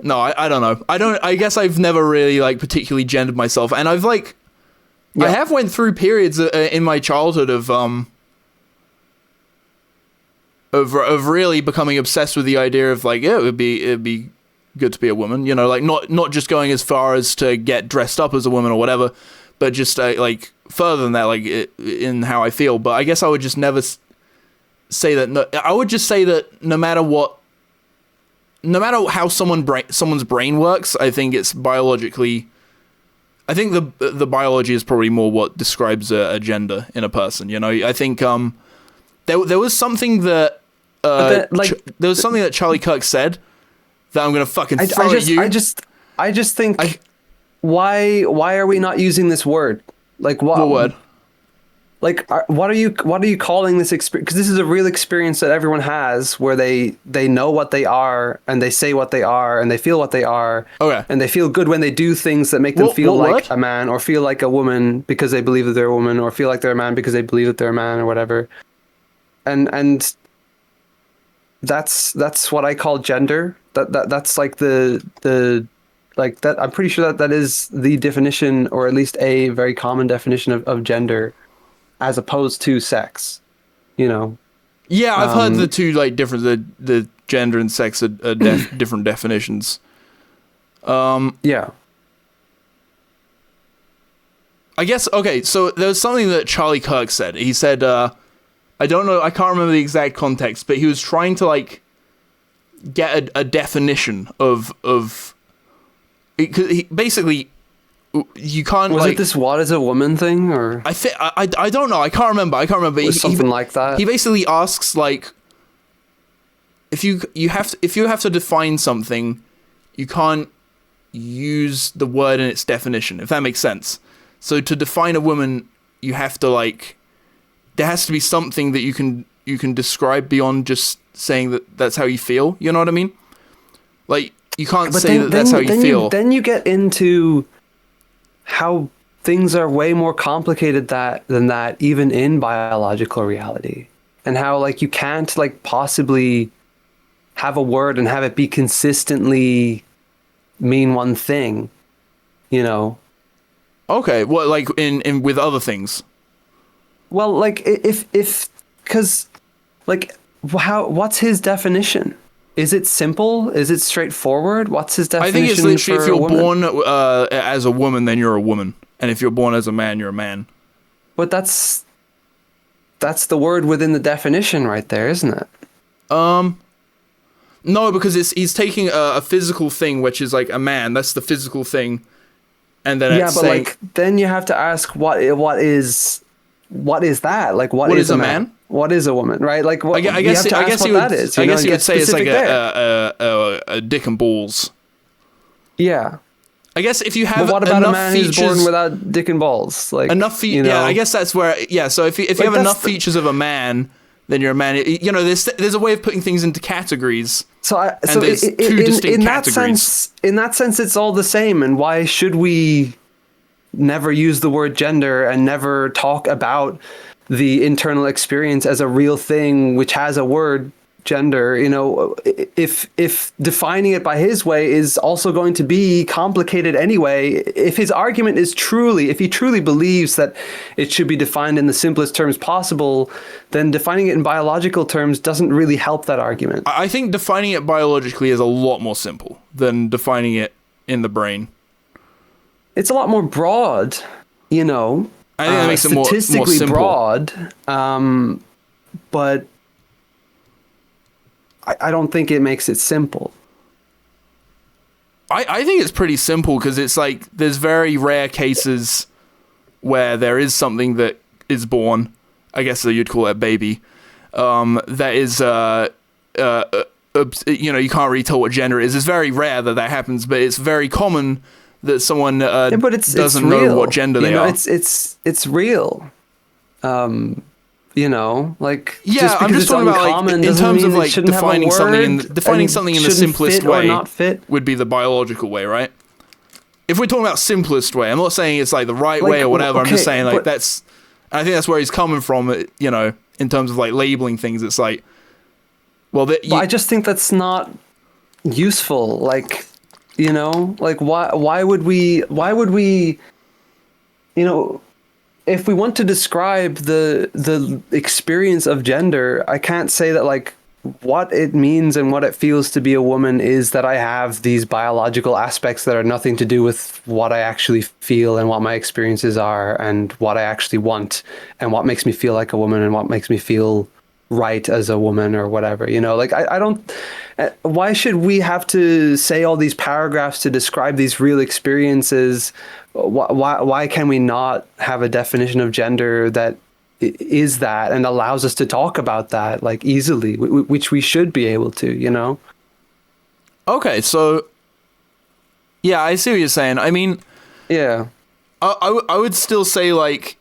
No, I don't know. I guess I've never really like particularly gendered myself, and I've like. Yeah. I have went through periods in my childhood of really becoming obsessed with the idea of like, yeah, it'd be good to be a woman, like not just going as far as to get dressed up as a woman or whatever, but just like further than that, like in how I feel. But I guess I would just never say that. No, I would just say that no matter how someone's brain works, I think it's biologically. I think the biology is probably more what describes a gender in a person. I think there was something that there was something that Charlie Kirk said that I'm gonna fucking throw at you. I just think why are we not using this word? Like what word? Like what are you calling this experience? Because this is a real experience that everyone has, where they know what they are, and they say what they are, and they feel what they are. Okay. And they feel good when they do things that make them feel like a man, or feel like a woman because they believe that they're a woman, or feel like they're a man because they believe that they're a man, or whatever. And that's what I call gender. That's like the like that. I'm pretty sure that is the definition, or at least a very common definition of gender, as opposed to sex. Yeah, I've heard the two like different the gender and sex are different definitions. Yeah. I guess, okay, so there's something that Charlie Kirk said. He said, I don't know, I can't remember the exact context, but he was trying to like get a definition of he, basically you can't. Was like, it this "what is a woman" thing, or I don't know. I can't remember. It was something like that. He basically asks like, if you have to define something, you can't use the word in its definition, if that makes sense. So to define a woman, you have to like, there has to be something that you can describe beyond just saying that that's how you feel. You know what I mean? Like you can't say that's how you feel. Then you get into how things are way more complicated than that, even in biological reality, and how like you can't like possibly have a word and have it be consistently mean one thing, Okay, well, like in with other things. Well, like if because like what's his definition? Is it simple? Is it straightforward? What's his definition? I think it's literally if you're born as a woman, then you're a woman, and if you're born as a man, you're a man. But that's the word within the definition right there, isn't it? No, because he's taking a physical thing, which is like a man. That's the physical thing, and then it's saying, like then you have to ask what is that? Like what is a man? What is a woman, right? Like, what, I guess you would say it's like a dick and balls. Yeah. I guess if you have what about enough a man features, who's born without dick and balls? Like enough features. Yeah, I guess that's where. Yeah, so if you have enough features of a man, then you're a man. There's a way of putting things into categories. There's two distinct categories. In that sense, it's all the same. And why should we never use the word gender and never talk about the internal experience as a real thing, which has a word, gender? If defining it by his way is also going to be complicated anyway, if his argument is if he truly believes that it should be defined in the simplest terms possible, then defining it in biological terms doesn't really help that argument. I think defining it biologically is a lot more simple than defining it in the brain. It's a lot more broad, I think that makes it more statistically broad, but I don't think it makes it simple. I think it's pretty simple because it's like there's very rare cases where there is something that is born, I guess you'd call it a baby, that is you can't really tell what gender it is. It's very rare that happens, but it's very common that someone doesn't know what gender they are. It's real. Like I'm just talking about like in terms of like defining something in the simplest way not fit. would be the biological way, right? If we're talking about simplest way, I'm not saying it's like the right way or whatever. I'm just saying like that's. I think that's where he's coming from. In terms of like labeling things, it's like, well, I just think that's not useful. Like, like why would we? If we want to describe the experience of gender, I can't say that like what it means and what it feels to be a woman is that I have these biological aspects that are nothing to do with what I actually feel and what my experiences are and what I actually want and what makes me feel like a woman and what makes me feel right as a woman or whatever. Like I don't. Why should we have to say all these paragraphs to describe these real experiences? Why can we not have a definition of gender that is that and allows us to talk about that like easily, which we should be able to, Okay, so yeah, I see what you're saying. I mean, yeah, I would still say like,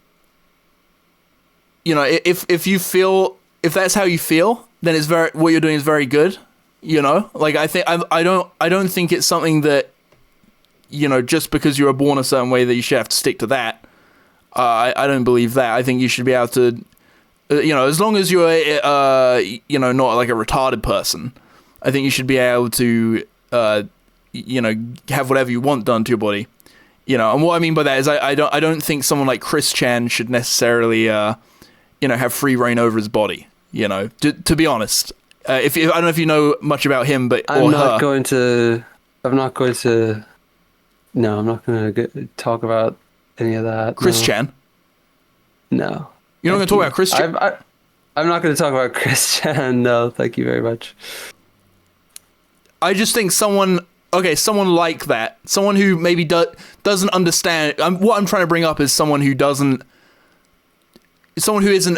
if that's how you feel, then what you're doing is very good. Like I don't think it's something that, just because you were born a certain way that you should have to stick to that. I don't believe that. I think you should be able to, as long as you're, not like a retarded person, I think you should be able to, have whatever you want done to your body. And what I mean by that is I don't think someone like Chris Chan should necessarily, have free reign over his body. To be honest, if I don't know if you know much about him, but I'm not going to talk about any of that. Chris Chan? No. You're not going to talk about Chris Chan? I'm not going to talk about Chris Chan. No, thank you very much. I just think someone like that, someone who maybe doesn't understand. What I'm trying to bring up is someone who isn't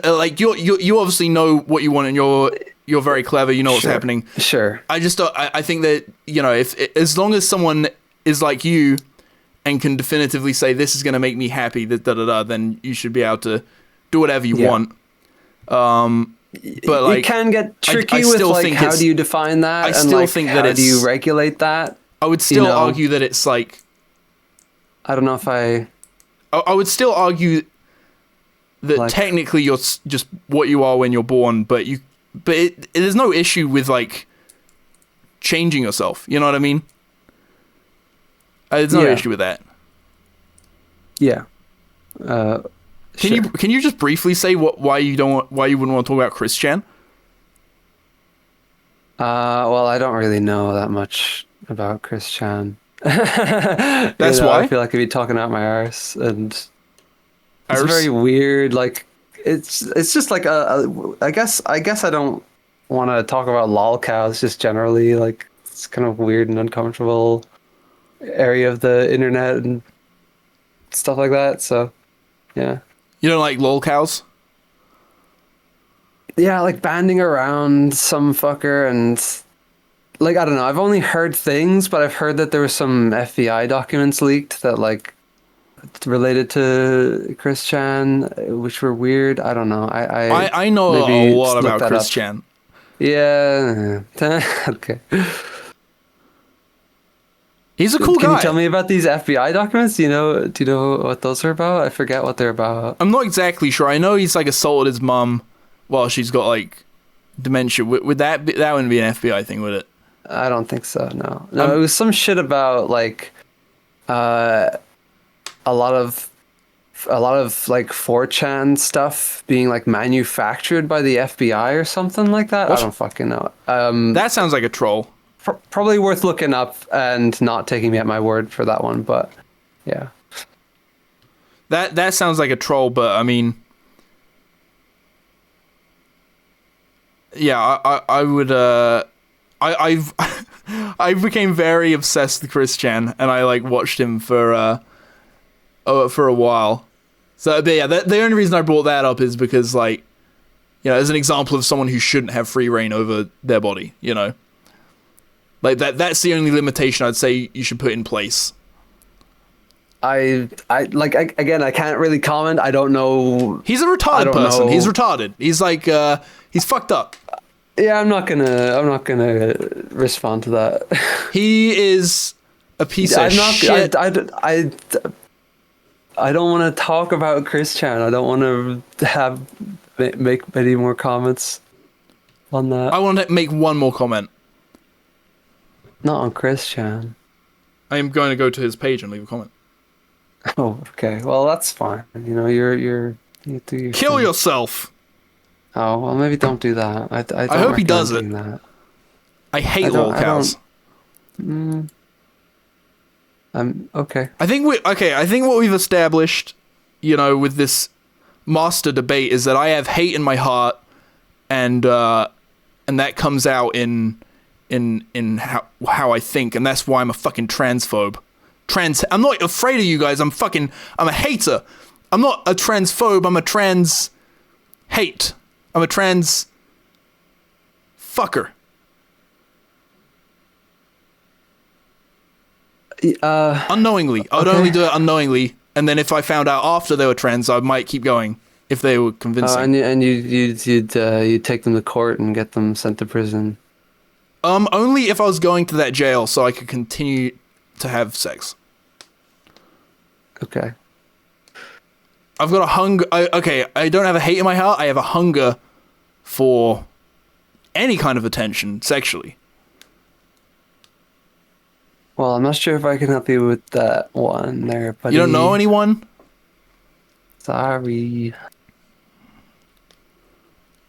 like you obviously know what you want and you're very clever. You know what's happening. Sure. I think that if as long as someone is like you and can definitively say this is going to make me happy, then you should be able to do whatever you want. But like, it can get tricky with like how do you define that? I still think that how do you regulate that? I would still argue that it's like. I don't know if I would still argue that technically you're just what you are when you're born, but there's no issue with like changing yourself. You know what I mean? There's no issue with that. Yeah. Can you just briefly say why you wouldn't want to talk about Chris Chan? Well, I don't really know that much about Chris Chan. That's why I feel like I'd be talking out my arse, and it's very weird. Like it's just like I guess I don't want to talk about lolcows just generally. Like it's kind of weird and uncomfortable area of the internet and stuff like that. So yeah. You don't like lolcows? Yeah, like banding around some fucker and like I don't know. I've only heard things, but I've heard that there were some FBI documents leaked that like related to Chris Chan, which were weird. I don't know. I know a lot about Chris Chan. Yeah. Okay. He's a cool guy. Can you tell me about these FBI documents? Do you know what those are about? I forget what they're about. I'm not exactly sure. I know he's like assaulted his mum while she's got like dementia. Would that wouldn't be an FBI thing, would it? I don't think so. No. It was some shit about like a lot of like 4chan stuff being like manufactured by the FBI or something like that. What? I don't fucking know. That sounds like a troll. Probably worth looking up and not taking me at my word for that one, but yeah. That sounds like a troll, but I mean, yeah, I would I became very obsessed with Chris Chan, and I like watched him for a while. So but yeah, the only reason I brought that up is because like, as an example of someone who shouldn't have free reign over their body, Like that's the only limitation I'd say you should put in place. Again, I can't really comment. I don't know. He's a retarded person. He's retarded. He's like he's fucked up. Yeah, I'm not gonna respond to that. He is a piece of shit. I don't want to talk about Chris Chan. I don't want to make many more comments on that. I want to make one more comment. Not on Chris Chan. I am going to go to his page and leave a comment. Oh, okay. Well, that's fine. You do your Kill thing. yourself. Oh, well, maybe don't do that. I hope he does it. That. I hate lol cows. Okay. I think what we've established, with this master debate is that I have hate in my heart, and that comes out in how I think, and that's why I'm a fucking transphobe. I'm not afraid of you guys. I'm a hater. I'm not a transphobe. I'm a trans hate. I'm a trans fucker. Unknowingly. I would only do it unknowingly, and then if I found out after they were trans, I might keep going if they were convincing. And you'd take them to court and get them sent to prison. Only if I was going to that jail so I could continue to have sex. Okay. I've got a hunger. I don't have a hate in my heart. I have a hunger for any kind of attention sexually. Well, I'm not sure if I can help you with that one there, buddy. You don't know anyone? Sorry.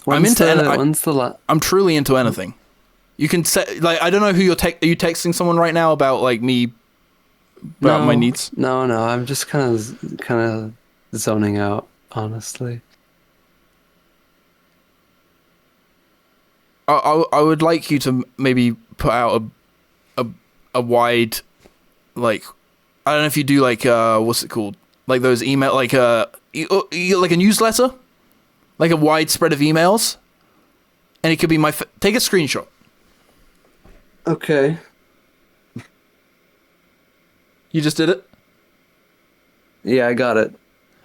I'm truly into anything. You can set, I don't know who are you texting someone right now about me about my needs? No, I'm just kind of zoning out, honestly. I would like you to maybe put out a wide, I don't know if you do what's it called? Those email, like a newsletter? Like a wide spread of emails? And it could be take a screenshot. Okay. You just did it? Yeah, I got it.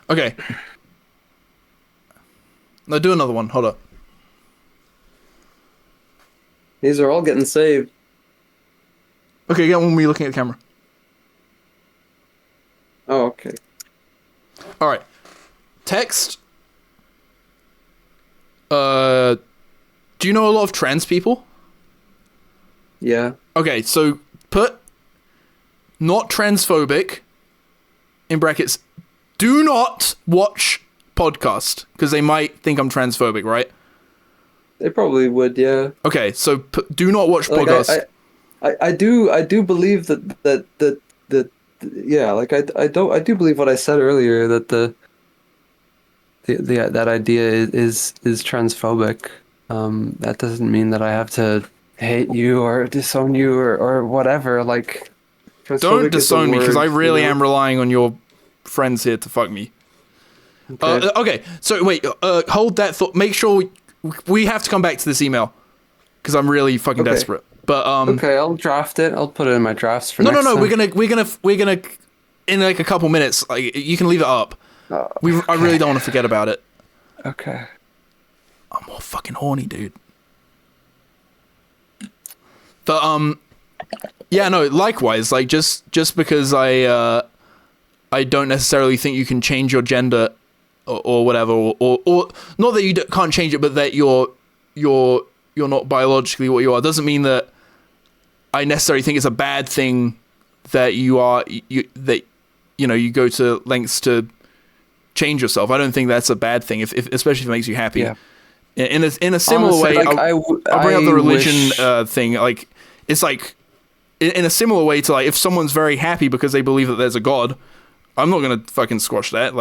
Okay. Now do another one. Hold up. These are all getting saved. Okay, get one when you're looking at the camera. Oh, okay. Alright. Text. Do you know a lot of trans people? Yeah. Okay, so put not transphobic in brackets. Do not watch podcast because they might think I'm transphobic, right? They probably would, yeah. Okay, so do not watch podcast. I do believe that yeah, I do believe what I said earlier, that that idea is transphobic. That doesn't mean that I have to hate you or disown you or whatever. Don't disown me because I really am relying on your friends here to fuck me. Okay. Okay, so wait, hold that thought. Make sure we have to come back to this email because I'm really fucking desperate. But okay, I'll draft it. I'll put it in my drafts for next time. We're gonna in a couple minutes. You can leave it up. Okay. I really don't want to forget about it. Okay. I'm more fucking horny, dude. But yeah, no. Likewise, just because I don't necessarily think you can change your gender or whatever, or not that you can't change it, but that you're not biologically what you are, doesn't mean that I necessarily think it's a bad thing that you go to lengths to change yourself. I don't think that's a bad thing, if especially if it makes you happy. Yeah. In a similar Honestly, way, I'll bring up the religion thing. It's in a similar way to if someone's very happy because they believe that there's a God, I'm not gonna fucking squash that.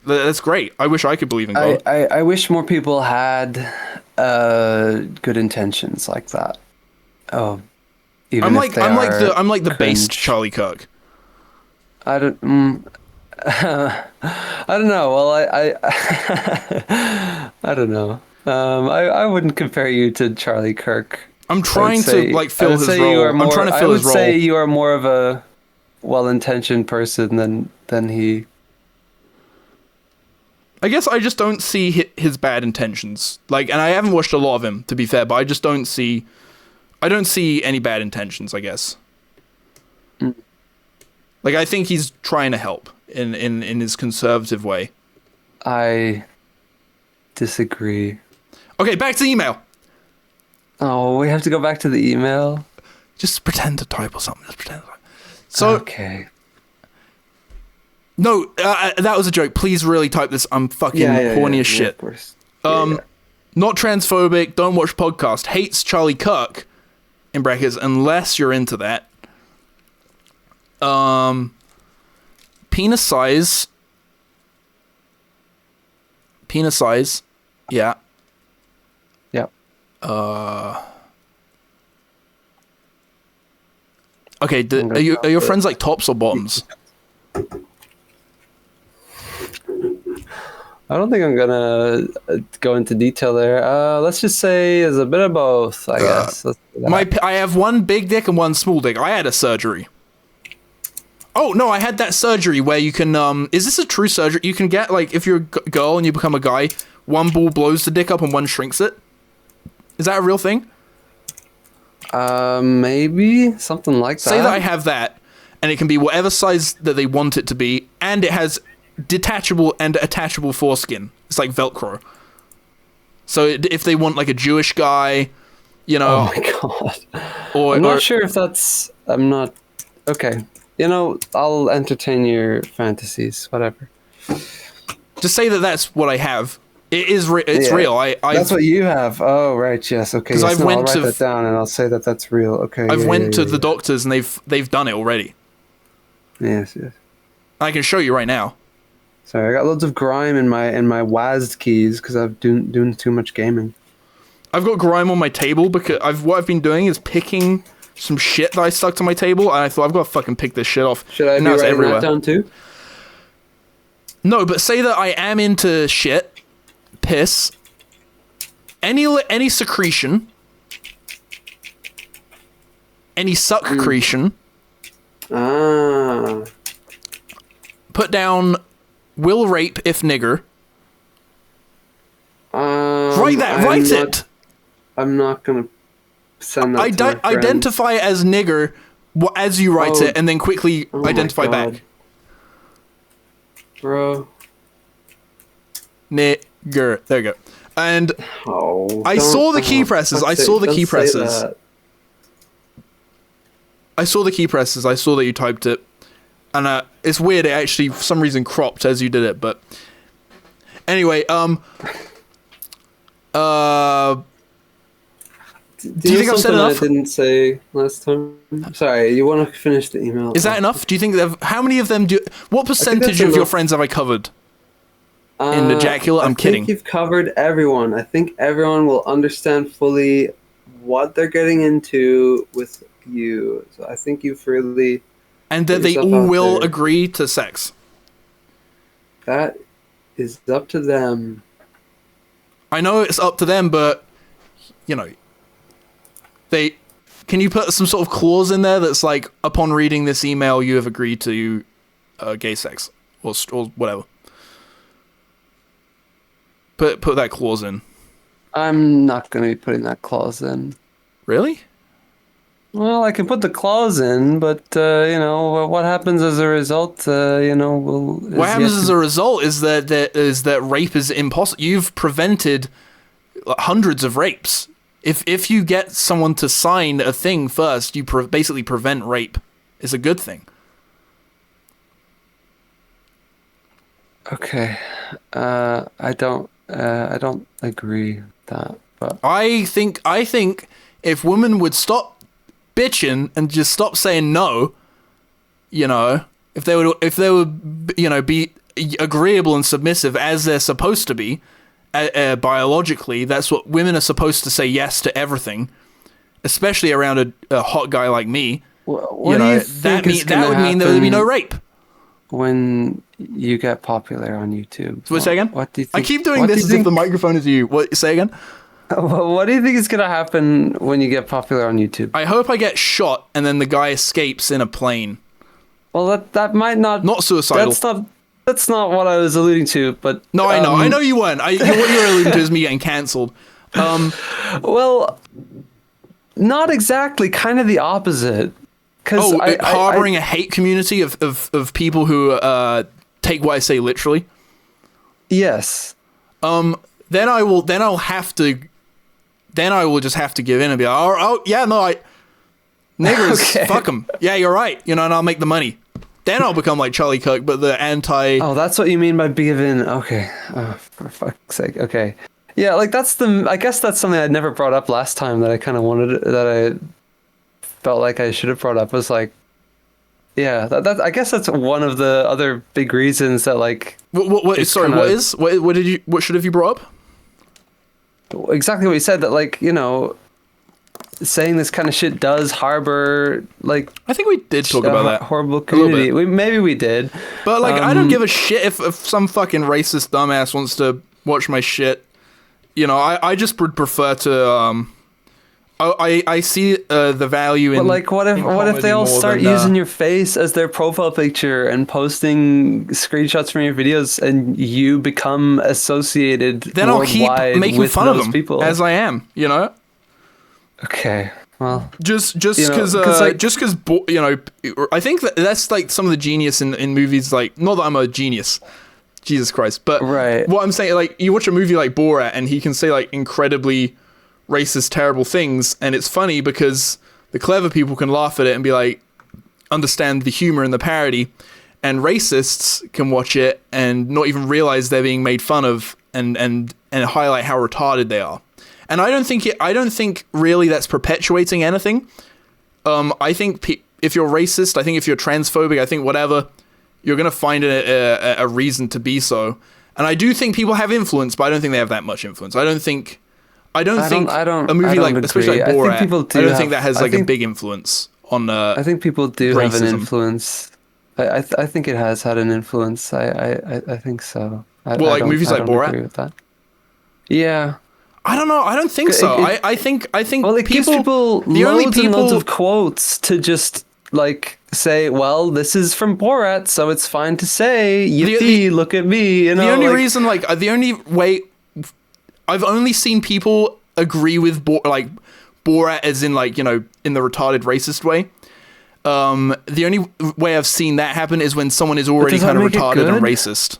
That's great. I wish I could believe in God. I wish more people had good intentions like that. Oh, even I'm like the based Charlie Kirk. I don't. I don't know. Well, I don't know. I wouldn't compare you to Charlie Kirk. I'm trying to like fill his role. I'm trying to fill his role. I would say you are more of a well-intentioned person than he. I guess I just don't see his bad intentions. Like, and I haven't watched a lot of him, to be fair, but I just don't see... I don't see any bad intentions, I guess. Mm. Like, I think he's trying to help in his conservative way. I disagree. Okay, back to the email. Oh, we have to go back to the email? Just pretend to type or something. Just pretend to type. So... Okay. No, that was a joke. Please really type this. I'm fucking horny as shit. Of course. Not transphobic, don't watch podcast. Hates Charlie Kirk, in brackets, unless you're into that. Penis size. Yeah. Yep. Okay, are your friends like tops or bottoms? I don't think I'm gonna go into detail there. Let's just say it's a bit of both, I guess. I have one big dick and one small dick. I had a surgery. Oh, no, I had that surgery where you can, is this a true surgery? You can get, like, if you're a girl and you become a guy, one ball blows the dick up and one shrinks it. Is that a real thing? Maybe something like that. Say that I have that, and it can be whatever size that they want it to be, and it has detachable and attachable foreskin. It's like Velcro. So if they want like a Jewish guy, you know. Oh my god. I'm not sure if that's. I'm not. Okay. You know, I'll entertain your fantasies. Whatever. Just say that that's what I have. It is. It's real. That's what you have. Oh right. Yes. Okay. Because I'll write that down and I'll say that that's real. Okay. I've went to the doctors and they've done it already. Yes. Yes. I can show you right now. Sorry, I got loads of grime in my WASD keys because I've doing too much gaming. I've got grime on my table because what I've been doing is picking some shit that I stuck to my table, and I thought I've got to fucking pick this shit off. Should I be writing that down too? No, but say that I am into shit, piss, any secretion, any succretion. Ah. Put down will rape if nigger. Write that. Write it. I'm not gonna send that to my friends. Identify as nigger as you write it, and then quickly identify back. Bro. Nigger. There you go. And I saw the key presses. I saw the key presses. I saw the key presses. I saw that you typed it. And it's weird, it actually, for some reason, cropped as you did it, but... Anyway, do you think I've said enough? I didn't say last time. Sorry, you want to finish the email? Is that enough? Do you think how many of them do... What percentage of your friends have I covered? In ejaculate? I'm kidding. I think you've covered everyone. I think everyone will understand fully what they're getting into with you. So I think you've really... And that they all will agree to sex. That is up to them. I know it's up to them, but, you know, can you put some sort of clause in there that's like, upon reading this email, you have agreed to gay sex or whatever. Put that clause in. I'm not going to be putting that clause in. Really? Well, I can put the clause in, but, you know, what happens as a result, you know, what happens as a result is that rape is impossible. You've prevented hundreds of rapes. If you get someone to sign a thing first, you basically prevent rape. It's a good thing. Okay. I don't agree with that, but... I think if women would stop bitching and just stop saying no, you know, if they would, you know, be agreeable and submissive as they're supposed to be, biologically, that's what women are supposed to say yes to everything, especially around a hot guy like me. What do you think that would mean there would be no rape. when you get popular on YouTube? So say again? What do you I think? keep doing what do this you as if think- the microphone is you. What? Say again? What do you think is gonna happen when you get popular on YouTube? I hope I get shot and then the guy escapes in a plane. Well, that might not. Not suicidal. That's not what I was alluding to. But No, I know you weren't. What you're alluding to is me getting cancelled. Well, not exactly. Kind of the opposite. Because harboring a hate community of people who take what I say literally. Yes. Then I will just have to give in and be like, oh yeah, no, niggers, Okay. fuck them. Yeah, you're right. And I'll make the money. Then I'll become like Charlie Kirk, but the anti. Oh, that's what you mean by giving. Okay. Oh, for fuck's sake. Okay. Yeah, like I guess that's something I'd never brought up last time that I kind of that I felt like I should have brought up was like, yeah, I guess that's one of the other big reasons that like. What? Sorry, what should have you brought up? Exactly what you said, that like, saying this kind of shit does harbor like I think we did talk about that. Horrible community. Maybe we did. But like I don't give a shit if some fucking racist dumbass wants to watch my shit. I just would prefer to I see the value in. But like, what if they all start using your face as their profile picture and posting screenshots from your videos, and you become associated? Then I'll keep making fun of them people as I am. Okay. Well, just because I think that's like some of the genius in movies. Like, not that I'm a genius. Jesus Christ. But right. What I'm saying, like, you watch a movie like Borat and he can say like incredibly racist, terrible things, and it's funny because the clever people can laugh at it and be like, understand the humor and the parody, and racists can watch it and not even realize they're being made fun of and highlight how retarded they are. And I don't think really that's perpetuating anything. I think if you're racist, I think if you're transphobic, I think whatever, you're going to find a reason to be so. And I do think people have influence, but I don't think they have that much influence. I don't think a movie like, especially like Borat, I don't think that has like a big influence on I think people do racism. have an influence. I think it has had an influence. I think so. Like movies like Borat? Agree with that. Yeah. I don't know. I don't think so. I think well, it gives people loads and loads of quotes to just like say, well, this is from Borat, so it's fine to say, yippee, look at me. The only reason, like, the only way I've only seen people agree with Borat as in like, in the retarded racist way. The only way I've seen that happen is when someone is already kind of retarded and racist.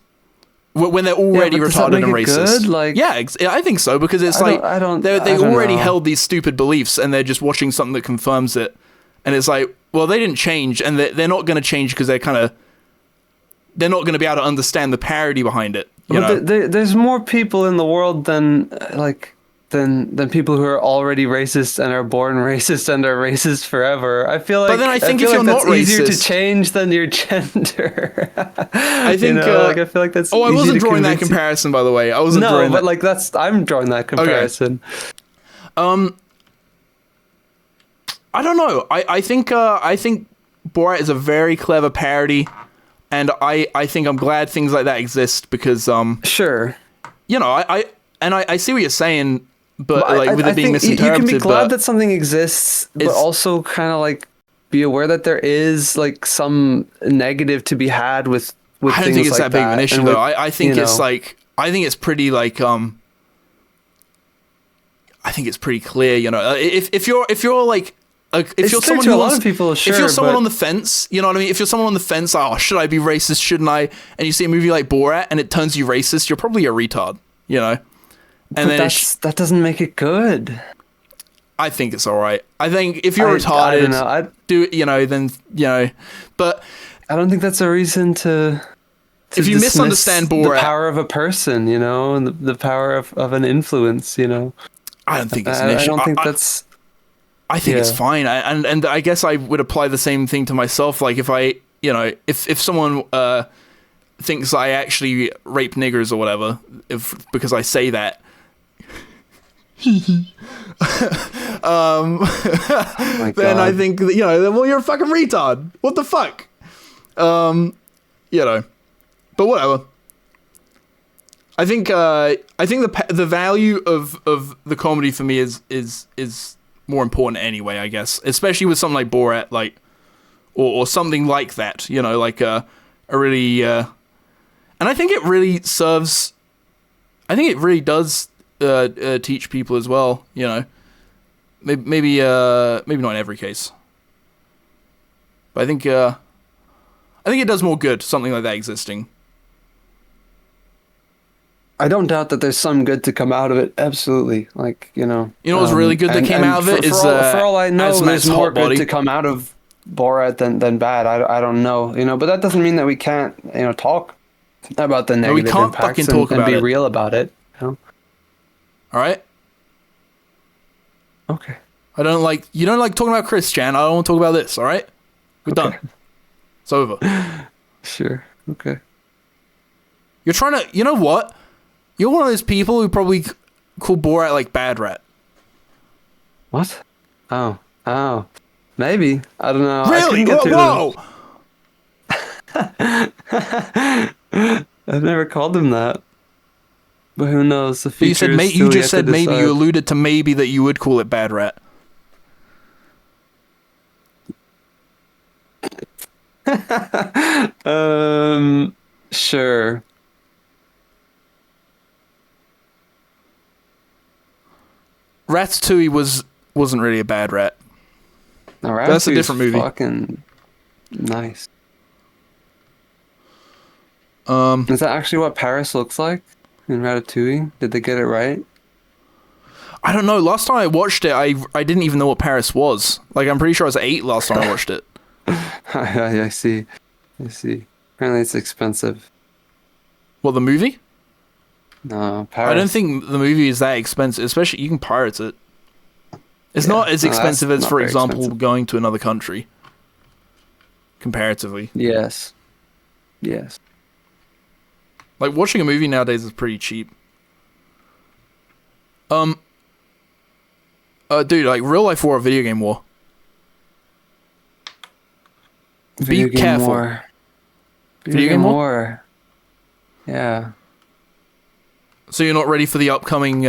When they're already retarded and racist. Good? Like, yeah, I think so, because it's they already held these stupid beliefs and they're just watching something that confirms it. And it's like, well, they didn't change, and they're not going to change because they're not going to be able to understand the parody behind it. There's more people in the world than people who are already racist and are born racist and are racist forever. I feel like. But then I think if you're not racist, easier to change than your gender. I think. I feel like that's. Oh, I wasn't drawing that comparison, by the way. I wasn't. No, but like I'm drawing that comparison. Okay. I don't know. I think Borat is a very clever parody, and I think I'm glad things like that exist because sure. I see what you're saying. But like with it being misinterpreted, you can be glad that something exists, but also kind of like be aware that there is like some negative to be had with I don't think it's that big of an issue though. I think it's like I think it's pretty like I think it's pretty clear. If you're like if you're someone who wants, if you're someone on the fence, you know what I mean. If you're someone on the fence, should I be racist? Shouldn't I? And you see a movie like Borat and it turns you racist, you're probably a retard. And then that doesn't make it good. I think it's all right. I think if you're retarded, but I don't think that's a reason to if you misunderstand Borat, the power of a person, and the power of an influence, I don't think it's an issue. I don't think that's. I think it's fine. And I guess I would apply the same thing to myself. Like if I, if someone thinks I actually rape niggers or whatever, because I say that. Then I think that, well, you're a fucking retard. What the fuck? you know, but whatever. I think the value of the comedy for me is more important anyway, I guess, especially with something like Borat, like or something like that, you know, like a really and I think it really serves. I think it really does teach people as well, you know. Maybe not in every case, but I think it does more good, something like that existing. I don't doubt that there's some good to come out of it. Absolutely, like you know. You know what's really good that came out of it is for all I know, there's more good body. to come out of Borat than bad. I don't know, you know, but that doesn't mean that we can't, you know, talk about the negative impacts and be real about it. You know? All right. Okay. You don't like talking about Chris, Chan. I don't want to talk about this. All right. We're done. It's over. Sure. Okay. You're trying to. You know what? You're one of those people who probably call Borat like Bad Rat. What? Oh. Maybe. I don't know. Really? Whoa! I've never called him that. But who knows? The future you just said maybe. You alluded to maybe that you would call it Bad Rat. Sure. Ratatouille wasn't really a bad rat. No, that's a different movie. Fucking nice. Is that actually what Paris looks like in Ratatouille? Did they get it right? I don't know. Last time I watched it, I didn't even know what Paris was. Like, I'm pretty sure I was 8 last time I watched it. I see. Apparently it's expensive. What, the movie? No, Paris. I don't think the movie is that expensive. Especially, you can pirate it. It's not as expensive as, for example, going to another country. Comparatively. Yes. Like, watching a movie nowadays is pretty cheap. Dude, like, real life war or video game war? Be careful. Video game war. Yeah. So you're not ready for the upcoming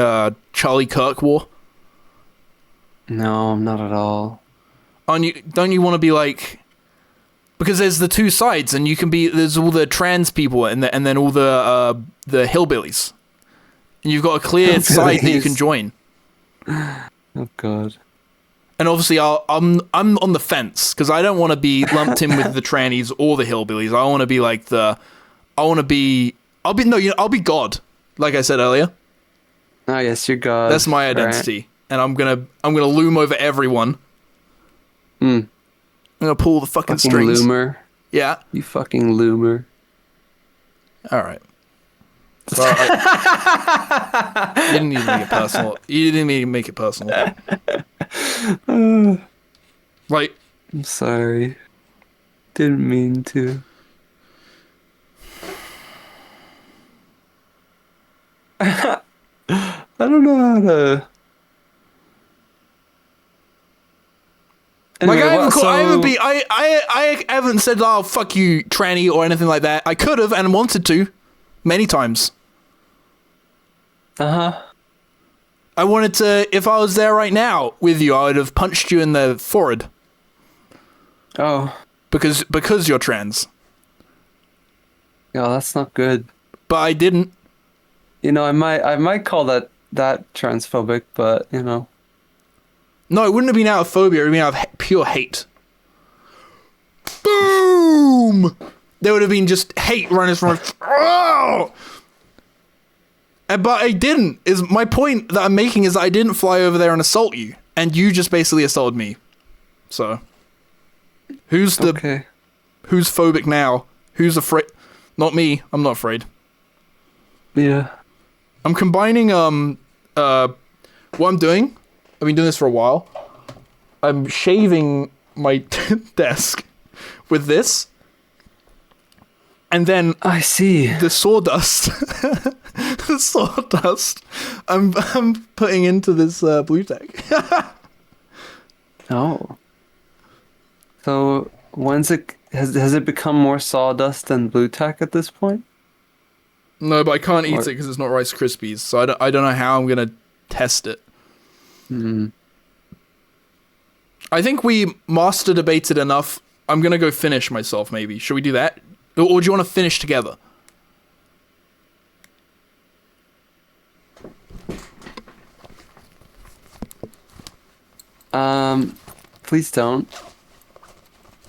Charlie Kirk war? No, I'm not at all. Don't you want to be like... Because there's the two sides, and you can be... There's all the trans people, and then all the hillbillies. And you've got a clear side that you can join. Oh, God. And obviously, I'm on the fence, because I don't want to be lumped in with the trannies or the hillbillies. I want to be like I'll be God, like I said earlier. Oh, yes, you're God. That's my identity. Right. And I'm gonna loom over everyone. I'm gonna pull the fucking strings. Loomer. Yeah. You fucking loomer. All right. Well, you didn't need to make it personal. You didn't need to make it personal. Like, I'm sorry. Didn't mean to. I don't know how to. Anyway, like I haven't said, "Oh, fuck you, tranny," or anything like that. I could have and wanted to, many times. I wanted to. If I was there right now with you, I would have punched you in the forehead. Oh, because you're trans. Yeah, that's not good. But I didn't. You know, I might call that transphobic, but you know. No, it wouldn't have been out of phobia. It would have been out of pure hate. Boom! There would have been just hate running from. Oh! But I didn't. Is my point that I'm making is that I didn't fly over there and assault you, and you just basically assaulted me. So, who's phobic now? Who's afraid? Not me. I'm not afraid. Yeah. I'm combining what I'm doing. I've been doing this for a while. I'm shaving my desk with this. And then I see the sawdust. The sawdust I'm putting into this blue tech. Oh. So When's it has it become more sawdust than blue tack at this point? No, but I can't eat Or- it because it's not Rice Krispies, so I don't know how I'm gonna test it. Mm. I think we master debated enough. I'm gonna go finish myself. Maybe should we do that, or do you want to finish together? Please don't.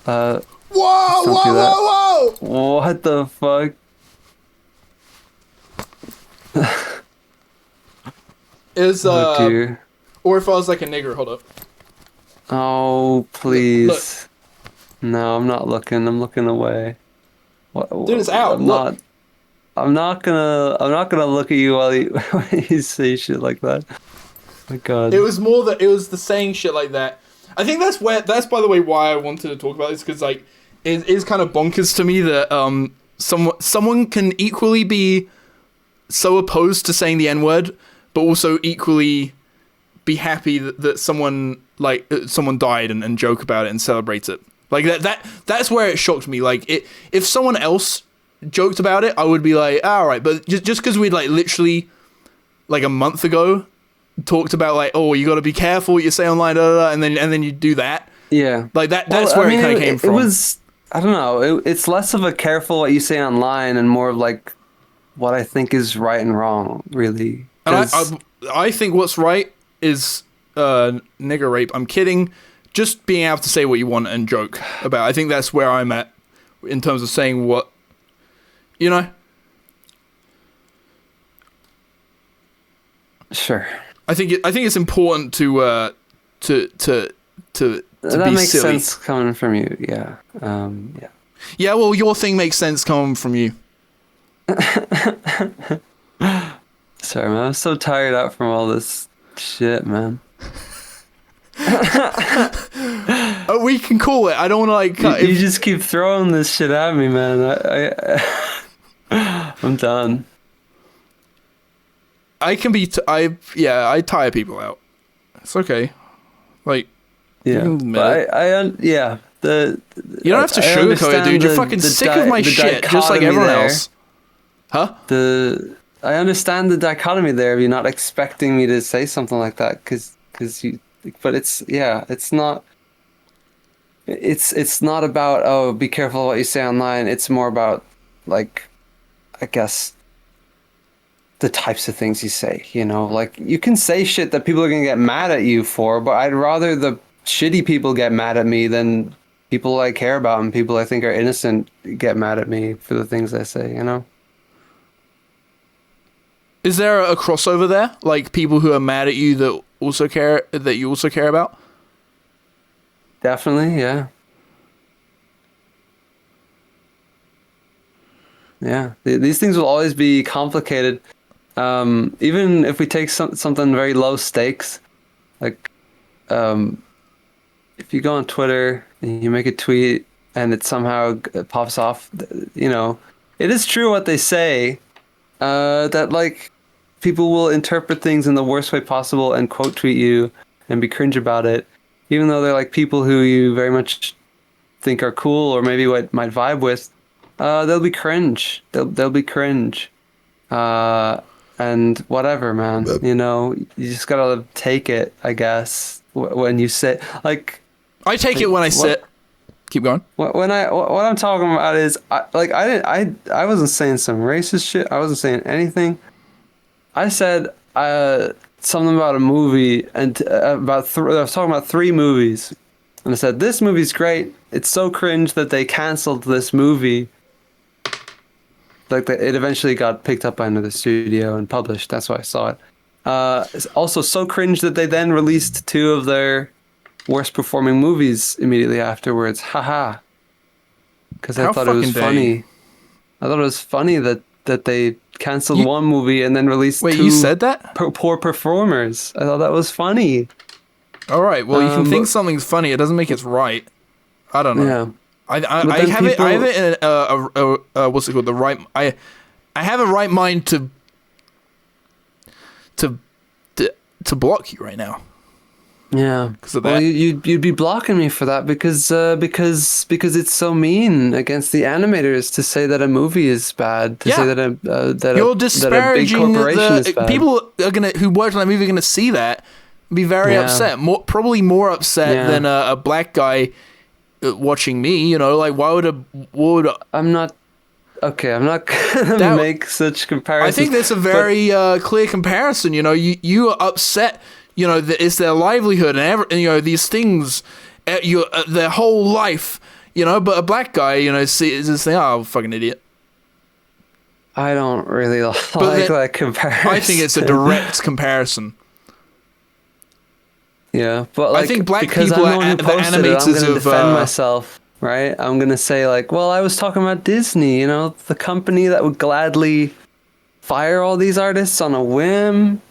Whoa! Don't Whoa! do that. Whoa! Whoa! What the fuck? Is Oh dear. or if I was like a nigger, hold up. Oh please. No, I'm not looking. I'm looking away. What? Dude, it's out. I'm Look. not. I'm not gonna look at you while you say shit like that. My God. It was more that it was the saying shit like that. I think that's by the way why I wanted to talk about this, because like it is kind of bonkers to me that someone can equally be so opposed to saying the N-word, but also equally be happy that someone someone died and joke about it and celebrate it. Like that's where it shocked me. Like if someone else joked about it, I would be like, all right, but just because we'd like literally like a month ago talked about like, oh, you got to be careful what you say online, and then you do that. Yeah, like that's where it kind of came from. It was, I don't know. It's less of a careful what you say online and more of like what I think is right and wrong, really. And I think what's right is nigger rape. I'm kidding. Just being able to say what you want and joke about. I think that's where I'm at in terms of saying what, you know. Sure. I think it's important to be that makes silly. sense coming from you. Yeah. Yeah. Yeah. Well, your thing makes sense coming from you. Sorry, man. I'm so tired out from all this shit, man. Oh, we can call it. I don't want to like cut. You just keep throwing this shit at me, man. I'm done. I can be. I tire people out. It's okay. Like, Yeah, you can but yeah. You don't have to sugarcoat it, dude. You're fucking sick of my shit, just like everyone else. Huh? I understand the dichotomy there of you not expecting me to say something like that, because you. But it's not. It's not about, oh, be careful what you say online. It's more about, like, I guess, the types of things you say, you know? Like, you can say shit that people are gonna get mad at you for, but I'd rather the shitty people get mad at me than people I care about and people I think are innocent get mad at me for the things I say, you know? Is there a crossover there? Like, people who are mad at you that you also care about? Definitely, yeah. Yeah, these things will always be complicated. Even if we take something very low stakes, like if you go on Twitter and you make a tweet and it somehow pops off, you know, it is true what they say, that like people will interpret things in the worst way possible and quote tweet you and be cringe about it, even though they're like people who you very much think are cool or maybe what might vibe with. They'll be cringe. They'll be cringe. And whatever, man. You know, you just gotta take it, I guess. When you say, like, I take it when I sit. Keep going. What I'm talking about is, I wasn't saying some racist shit. I wasn't saying anything. I said something about a movie and I was talking about 3 movies, and I said this movie's great. It's so cringe that they canceled this movie. Like it eventually got picked up by another studio and published. That's why I saw it. It's also so cringe that they then released 2 of their worst performing movies immediately afterwards. Haha. Because I thought it was funny. I thought it was funny that they canceled one movie and then released 2 you said that? Poor performers. I thought that was funny. All right. Well, you can think something's funny. It doesn't make it right. I don't know. Yeah. I have it in what's it called? The right. I have a right mind to block you right now. Yeah, because of well, that. you'd be blocking me for that because it's so mean against the animators to say that a movie is bad, to say Yeah. that You're that a big disparaging corporation is bad. people who worked on that movie are gonna see that, and be very Yeah. upset. Probably more upset Yeah. than a black guy watching me. You know, like why would I'm not okay. I'm not gonna That- make such I comparisons. think that's a very clear comparison. You know, you are upset. You know, that it's their livelihood and you know these things, their whole life. You know, but a black guy, you know, is just saying, "Oh, fucking idiot." I don't really like that comparison. I think it's a direct comparison. Yeah, but like, I think black because people I'm the one who the posted it, I'm animators gonna of defend myself, right? I'm gonna say like, well, I was talking about Disney, you know, the company that would gladly fire all these artists on a whim,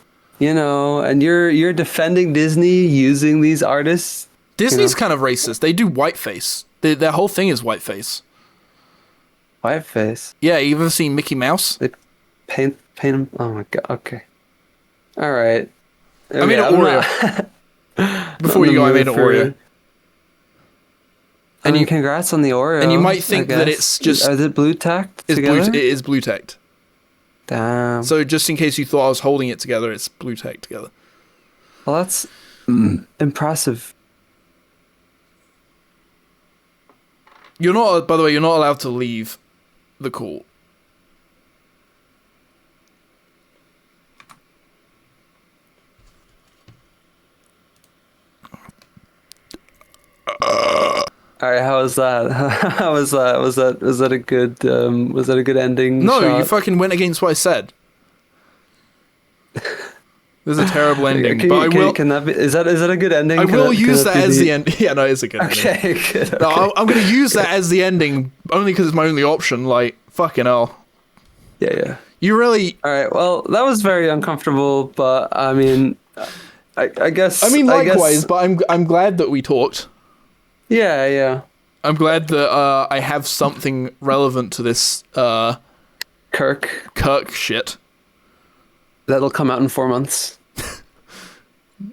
you know, and you're defending Disney using these artists. Disney's kind of racist. They do whiteface. Their whole thing is whiteface. Whiteface. Yeah, you ever seen Mickey Mouse? They paint them. Oh my god. Okay. All right. I made an Oreo. Before you go, I made an Oreo. And congrats on the Oreo. And you might think that it's just... Is it blue tacked together? It is blue tacked. Damn. So just in case you thought I was holding it together, it's blue tacked together. Well, that's impressive. You're not, by the way, you're not allowed to leave the call. All right, how was that? How was that? Was that a good ending? No, shot? you fucking went against what I said. This is a terrible ending, but I will. Can that be? Is that a good ending? I will use that as the end. Yeah, no, it's a good ending. Okay, good. No, Okay. I'm going to use that as the ending only because it's my only option. Like, fucking hell. Yeah. You really. All right. Well, that was very uncomfortable, but I mean, I guess. I mean, likewise, guess, but I'm glad that we talked. Yeah. I'm glad that I have something relevant to this Kirk shit. that'll come out in 4 months.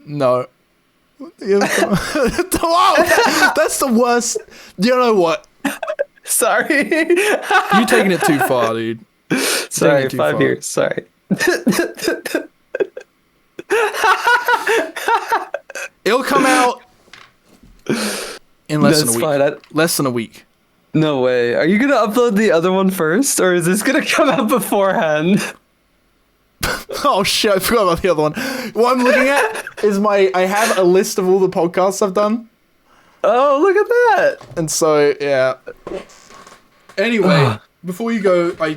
No. Wow, that's the worst. You know what? Sorry. You're taking it too far, dude. Sorry, too 5 far. years. Sorry. It'll come out in less than a week. Fine. Less than a week. No way. Are you gonna upload the other one first, or is this gonna come out beforehand? Oh shit, I forgot about the other one. What I'm looking at is I have a list of all the podcasts I've done. Oh, look at that. And so, yeah. Anyway, before you go, I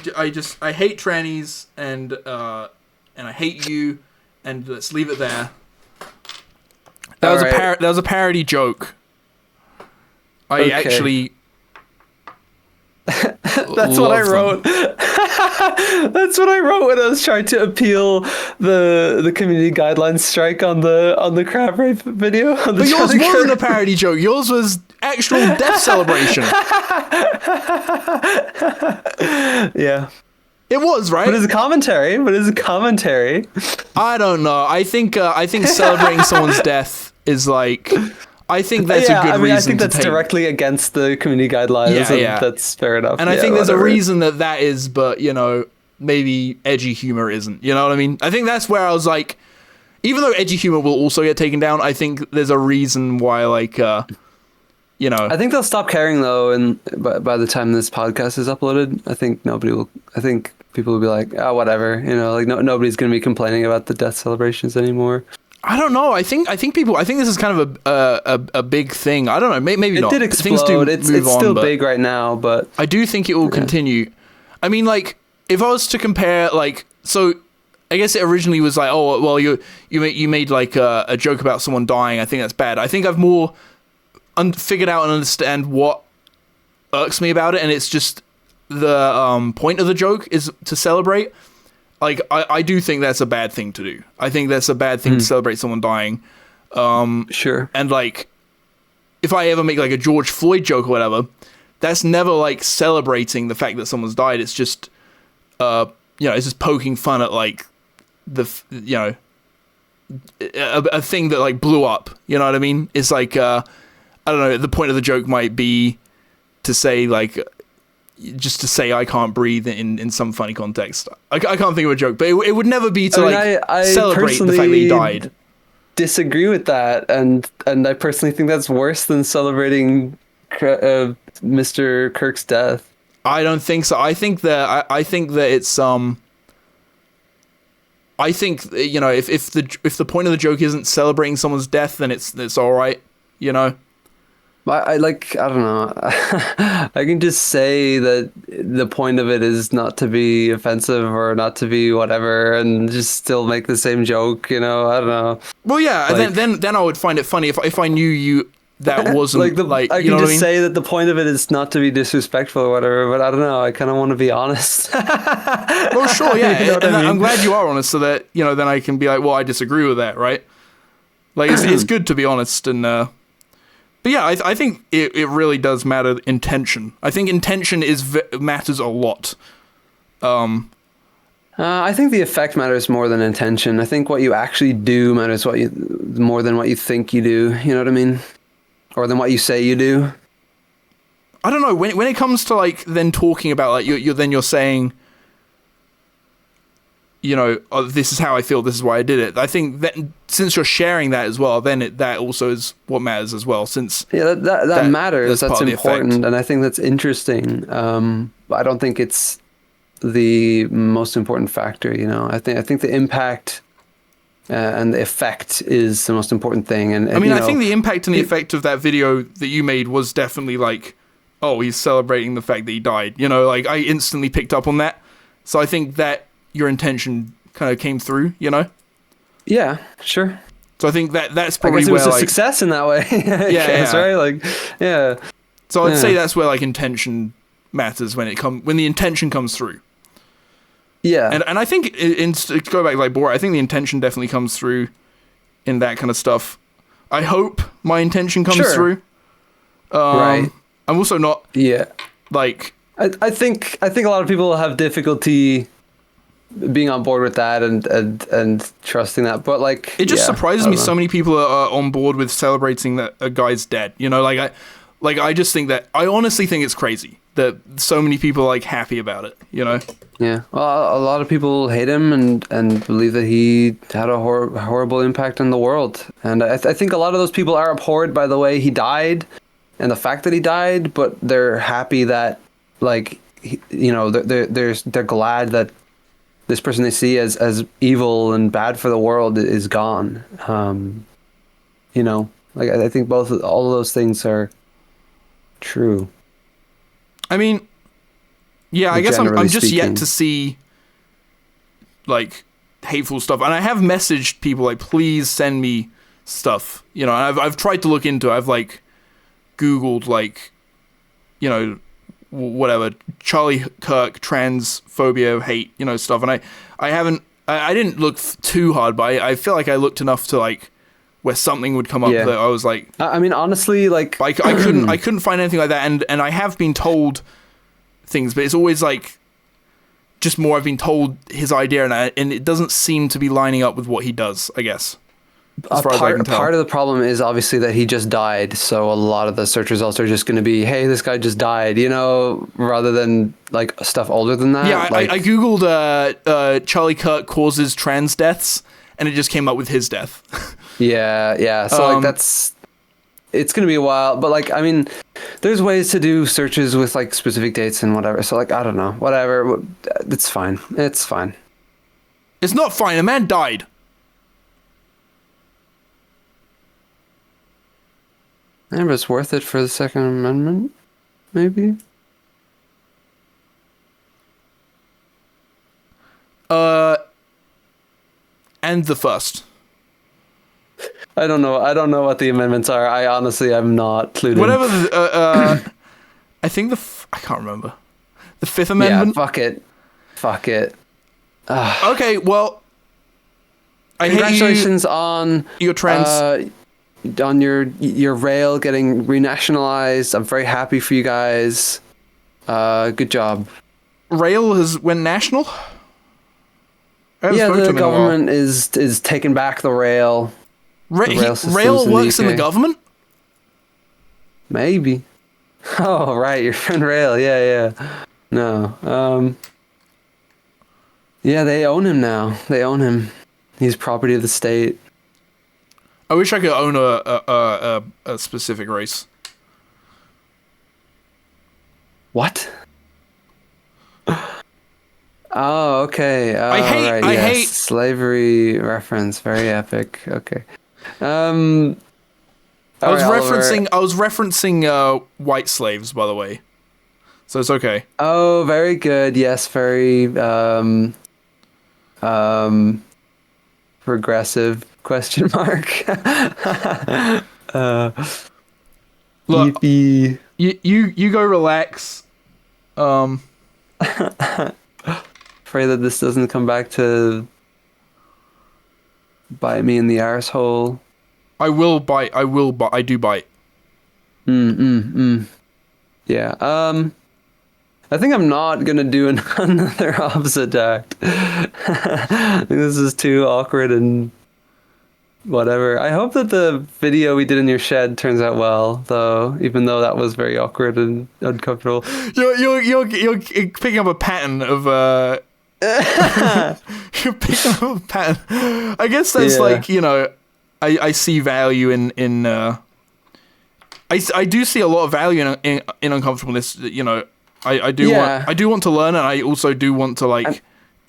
hate trannies and I hate you, and let's leave it there. That was a parody joke. I actually That's what I wrote. That's what I wrote when I was trying to appeal the community guidelines strike on the crab rape video. But yours wasn't a parody joke. Yours was actual death celebration. Yeah. It was, right? But it's a commentary. I don't know. I think celebrating someone's death is like. I think that's a good reason. I think that's directly against the community guidelines. Yeah. That's fair enough. And I think there's a reason that is, but you know, maybe edgy humor isn't. You know what I mean? I think that's where I was like, even though edgy humor will also get taken down, I think there's a reason why, like, you know. I think they'll stop caring though, and by the time this podcast is uploaded, I think people will be like, oh, whatever. You know, like nobody's gonna be complaining about the death celebrations anymore. I don't know. I think this is kind of a big thing. I don't know. Maybe not. It did explode. Things do it's move on, still but big right now, but I do think it will continue. I mean, like, if I was to compare, like, so I guess it originally was like, oh, well, you made like a joke about someone dying. I think that's bad. I think I've more figured out and understand what irks me about it, and it's just the point of the joke is to celebrate. Like, I do think that's a bad thing to do. I think that's a bad thing to celebrate someone dying. Sure. And, like, if I ever make, like, a George Floyd joke or whatever, that's never, like, celebrating the fact that someone's died. It's just, you know, it's just poking fun at, like, a thing that like blew up. You know what I mean? It's like I don't know. The point of the joke might be to say like just to say I can't breathe in some funny context. I can't think of a joke, but it would never be to I celebrate the fact that he died. Disagree with that, and I personally think that's worse than celebrating Mr. Kirk's death. I don't think so. I think that it's I think, you know, if the point of the joke isn't celebrating someone's death, then it's all right, you know. I don't know. I can just say that the point of it is not to be offensive or not to be whatever, and just still make the same joke, you know. I don't know. Well, yeah. Like, then I would find it funny if I knew you that wasn't I can just say that the point of it is not to be disrespectful or whatever. But I don't know. I kind of want to be honest. Well, sure, yeah. You know what I mean? I'm glad you are honest, so that then I can be like, well, I disagree with that, right? Like it's good to be honest and. But yeah, I think it really does matter intention. I think intention matters a lot. I think the effect matters more than intention. I think what you actually do matters more than what you think you do. You know what I mean? Or than what you say you do. I don't know. When it comes to like then talking about like you're saying, you know, oh, this is how I feel, this is why I did it. I think that since you're sharing that as well, then that also is what matters as well. Since that matters, that's important, and I think that's interesting. But I don't think it's the most important factor. You know, I think the impact and the effect is the most important thing. And I mean, I think the impact and the effect of that video that you made was definitely like, oh, he's celebrating the fact that he died. You know, like I instantly picked up on that. So I think that your intention kind of came through, you know? Yeah, sure. So I think that's probably where, it was a success in that way. Yeah, right? Like, yeah. So I'd say that's where like intention matters when the intention comes through. Yeah. And I think to go back like Borat, I think the intention definitely comes through in that kind of stuff. I hope my intention comes through. Right. I'm also not. Yeah. Like. I think a lot of people have difficulty being on board with that and trusting that, but like it just surprises me so many people are on board with celebrating that a guy's dead. You know, I just think that I honestly think it's crazy that so many people are like happy about it. You know. Yeah. Well, a lot of people hate him and believe that he had a horrible impact on the world, and I think a lot of those people are abhorred by the way he died and the fact that he died, but they're happy that like they're glad that this person they see as evil and bad for the world is gone. You know, like I think all of those things are true. I mean, yeah, I guess I'm just yet to see like hateful stuff, and I have messaged people like, please send me stuff. You know, and I've tried to look into it. I've like Googled like, you know, whatever, Charlie Kirk, transphobia, hate, you know, stuff. And I didn't look too hard, but I feel like I looked enough to like where something would come up that I was like, I mean, honestly, like I couldn't find anything like that. And I have been told things, but it's always like just more I've been told his idea and it doesn't seem to be lining up with what he does, I guess. Part of the problem is obviously that he just died, so a lot of the search results are just going to be, hey, this guy just died, you know, rather than like stuff older than that. Yeah, like, I googled Charlie Kirk causes trans deaths, and it just came up with his death. yeah. So like it's going to be a while, but like, I mean, there's ways to do searches with like specific dates and whatever. So like, I don't know, whatever. It's fine. It's fine. It's not fine. A man died. Yeah, but it's worth it for the Second Amendment, maybe? And the First. I don't know what the amendments are. I honestly am not clued in. Whatever. I think I can't remember. The Fifth Amendment. Yeah, fuck it. Okay, well. Congratulations on your trans. On your rail getting renationalized. I'm very happy for you guys. Good job. Rail went national? I haven't Yeah, spoken to the him in a while. government is taking back the rail. Rail works in the UK. government? Maybe. Oh, right, your friend Rail. Yeah. No. Yeah, they own him now. They own him. He's property of the state. I wish I could own a specific race. What? Oh, okay. Oh, I hate slavery reference. Very epic. Okay. I was referencing white slaves, by the way. So it's okay. Oh, very good. Yes, very progressive question mark. Look, yippee. you go relax. Pray that this doesn't come back to bite me in the arsehole. I will bite. I do bite. Yeah. I think I'm not gonna do another OBZODACT. I think this is too awkward and whatever. I hope that the video we did in your shed turns out well, though. Even though that was very awkward and uncomfortable. You're picking up a pattern of You're picking up a pattern. I guess that's like, you know, I see value in I do see a lot of value in uncomfortableness. You know, I do want to learn, and I also do want to like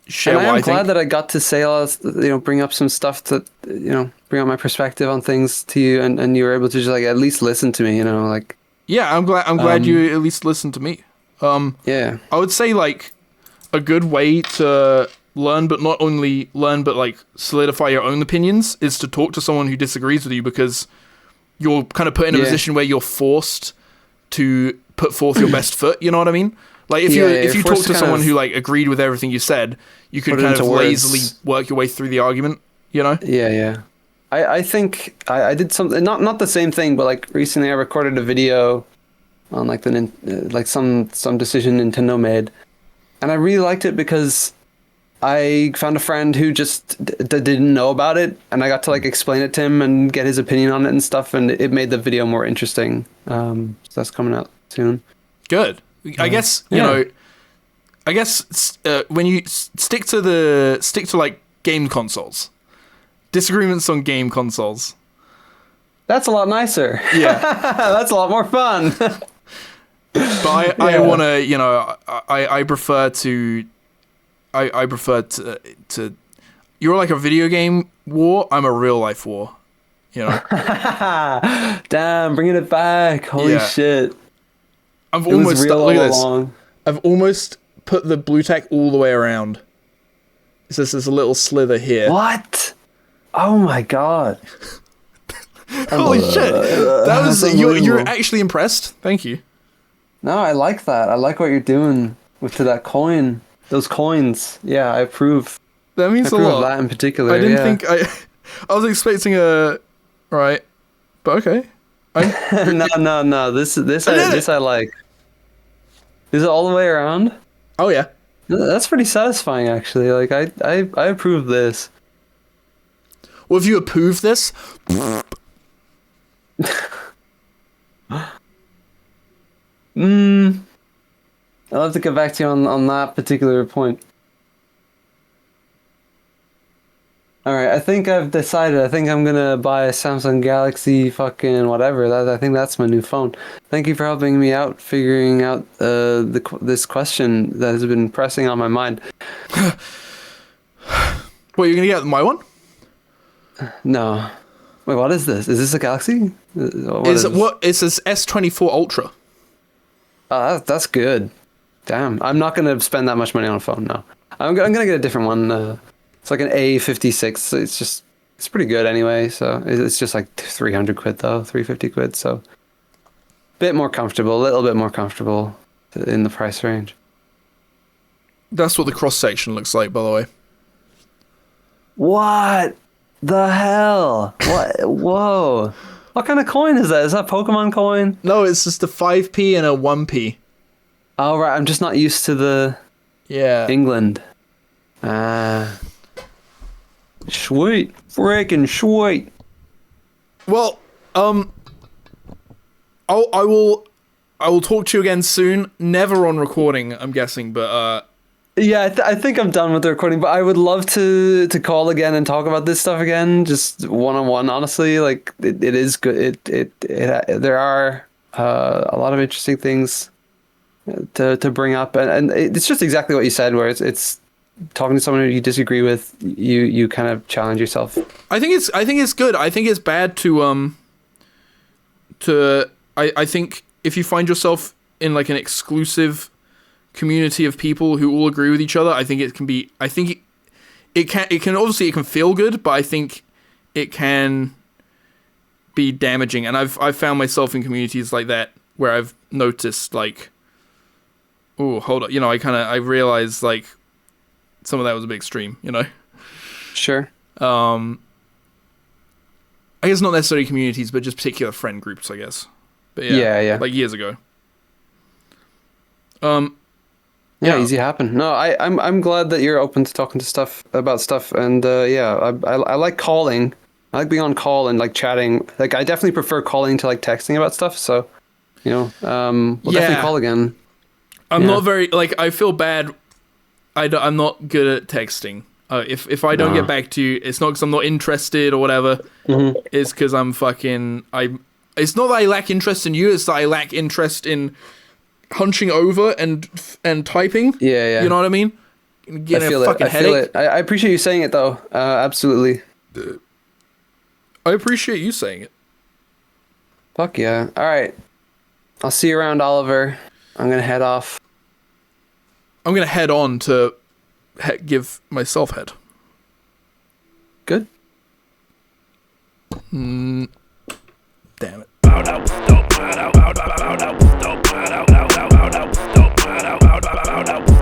share. And what I'm I glad think. that I got to say all this, you know, bring up some stuff to, you know, bring up my perspective on things to you, and you were able to just like at least listen to me, you know, like. Yeah, I'm glad you at least listened to me. Yeah. I would say like a good way to learn, but not only learn, but like solidify your own opinions, is to talk to someone who disagrees with you, because you're kind of put in a position where you're forced to put forth your best foot. You know what I mean? Like if you talk to someone who like agreed with everything you said, you could kind of lazily work your way through the argument. You know? Yeah. I think I did something, not the same thing, but like recently I recorded a video on like some decision Nintendo made, and I really liked it because I found a friend who just didn't know about it, and I got to like explain it to him and get his opinion on it and stuff, and it made the video more interesting. So that's coming out soon. Good. I guess you know. I guess when you stick to like game consoles, disagreements on game consoles. That's a lot nicer. Yeah, that's a lot more fun. But I want to, you know, I prefer to. I prefer to. You're like a video game war. I'm a real life war. You know. Damn, bringing it back! Holy shit! I've almost look at this. I've almost put the blue tack all the way around. It's just there's a little slither here. What? Oh my god! Holy shit! That was you're actually impressed. Thank you. No, I like that. I like what you're doing to that coin. Those coins. Yeah, I approve. That means a lot. Of that in particular. I didn't think I was expecting a right, but okay. No. This I like. Is it all the way around? Oh yeah. That's pretty satisfying, actually. Like I approve this. Well, if you approve this. I'll have to get back to you on that particular point. Alright, I think I've decided. I think I'm gonna buy a Samsung Galaxy fucking whatever. I think that's my new phone. Thank you for helping me out figuring out this question that has been pressing on my mind. What, you're gonna get my one? No. Wait, what is this? Is this a Galaxy? It's this S24 Ultra. Oh, that's good. Damn, I'm not gonna spend that much money on a phone. No, I'm gonna get a different one. It's like an A56. It's pretty good anyway. So it's just like 300 quid though, 350 quid. So bit more comfortable, a little bit more comfortable in the price range. That's what the cross section looks like, by the way. What the hell? What? Whoa! What kind of coin is that? Is that Pokemon coin? No, it's just a 5p and a 1p. Oh right, I'm just not used to the England. Sweet. Freaking sweet. Well, I will talk to you again soon. Never on recording, I'm guessing, but Yeah, I think I'm done with the recording, but I would love to call again and talk about this stuff again, just one on one. Honestly, like it is good. There are a lot of interesting things to bring up, and it's just exactly what you said, where it's talking to someone who you disagree with, you kind of challenge yourself. I think it's good. I think it's bad to I think if you find yourself in like an exclusive community of people who all agree with each other, I think it can be, I think it can obviously, it can feel good, but I think it can be damaging. And I've found myself in communities like that where I've noticed like, oh, hold up, I realized like some of that was a bit extreme, Sure. I guess not necessarily communities, but just particular friend groups, I guess. But Yeah. like years ago. Yeah, easy happen. No, I'm glad that you're open to talking to stuff about stuff, and I like calling. I like being on call and like chatting. Like I definitely prefer calling to like texting about stuff. So, we'll definitely call again. I'm not very like, I feel bad. I'm not good at texting. If I don't get back to you, it's not because I'm not interested or whatever. Mm-hmm. It's because I'm fucking. It's not that I lack interest in you. It's that I lack interest in hunching over and typing. Yeah. You know what I mean? Getting a fucking feel headache. it. I appreciate you saying it though. Absolutely. I appreciate you saying it. Fuck yeah. All right. I'll see you around, Oliver. I'm gonna head off. I'm gonna head on to give myself head. Good. Damn it. Out.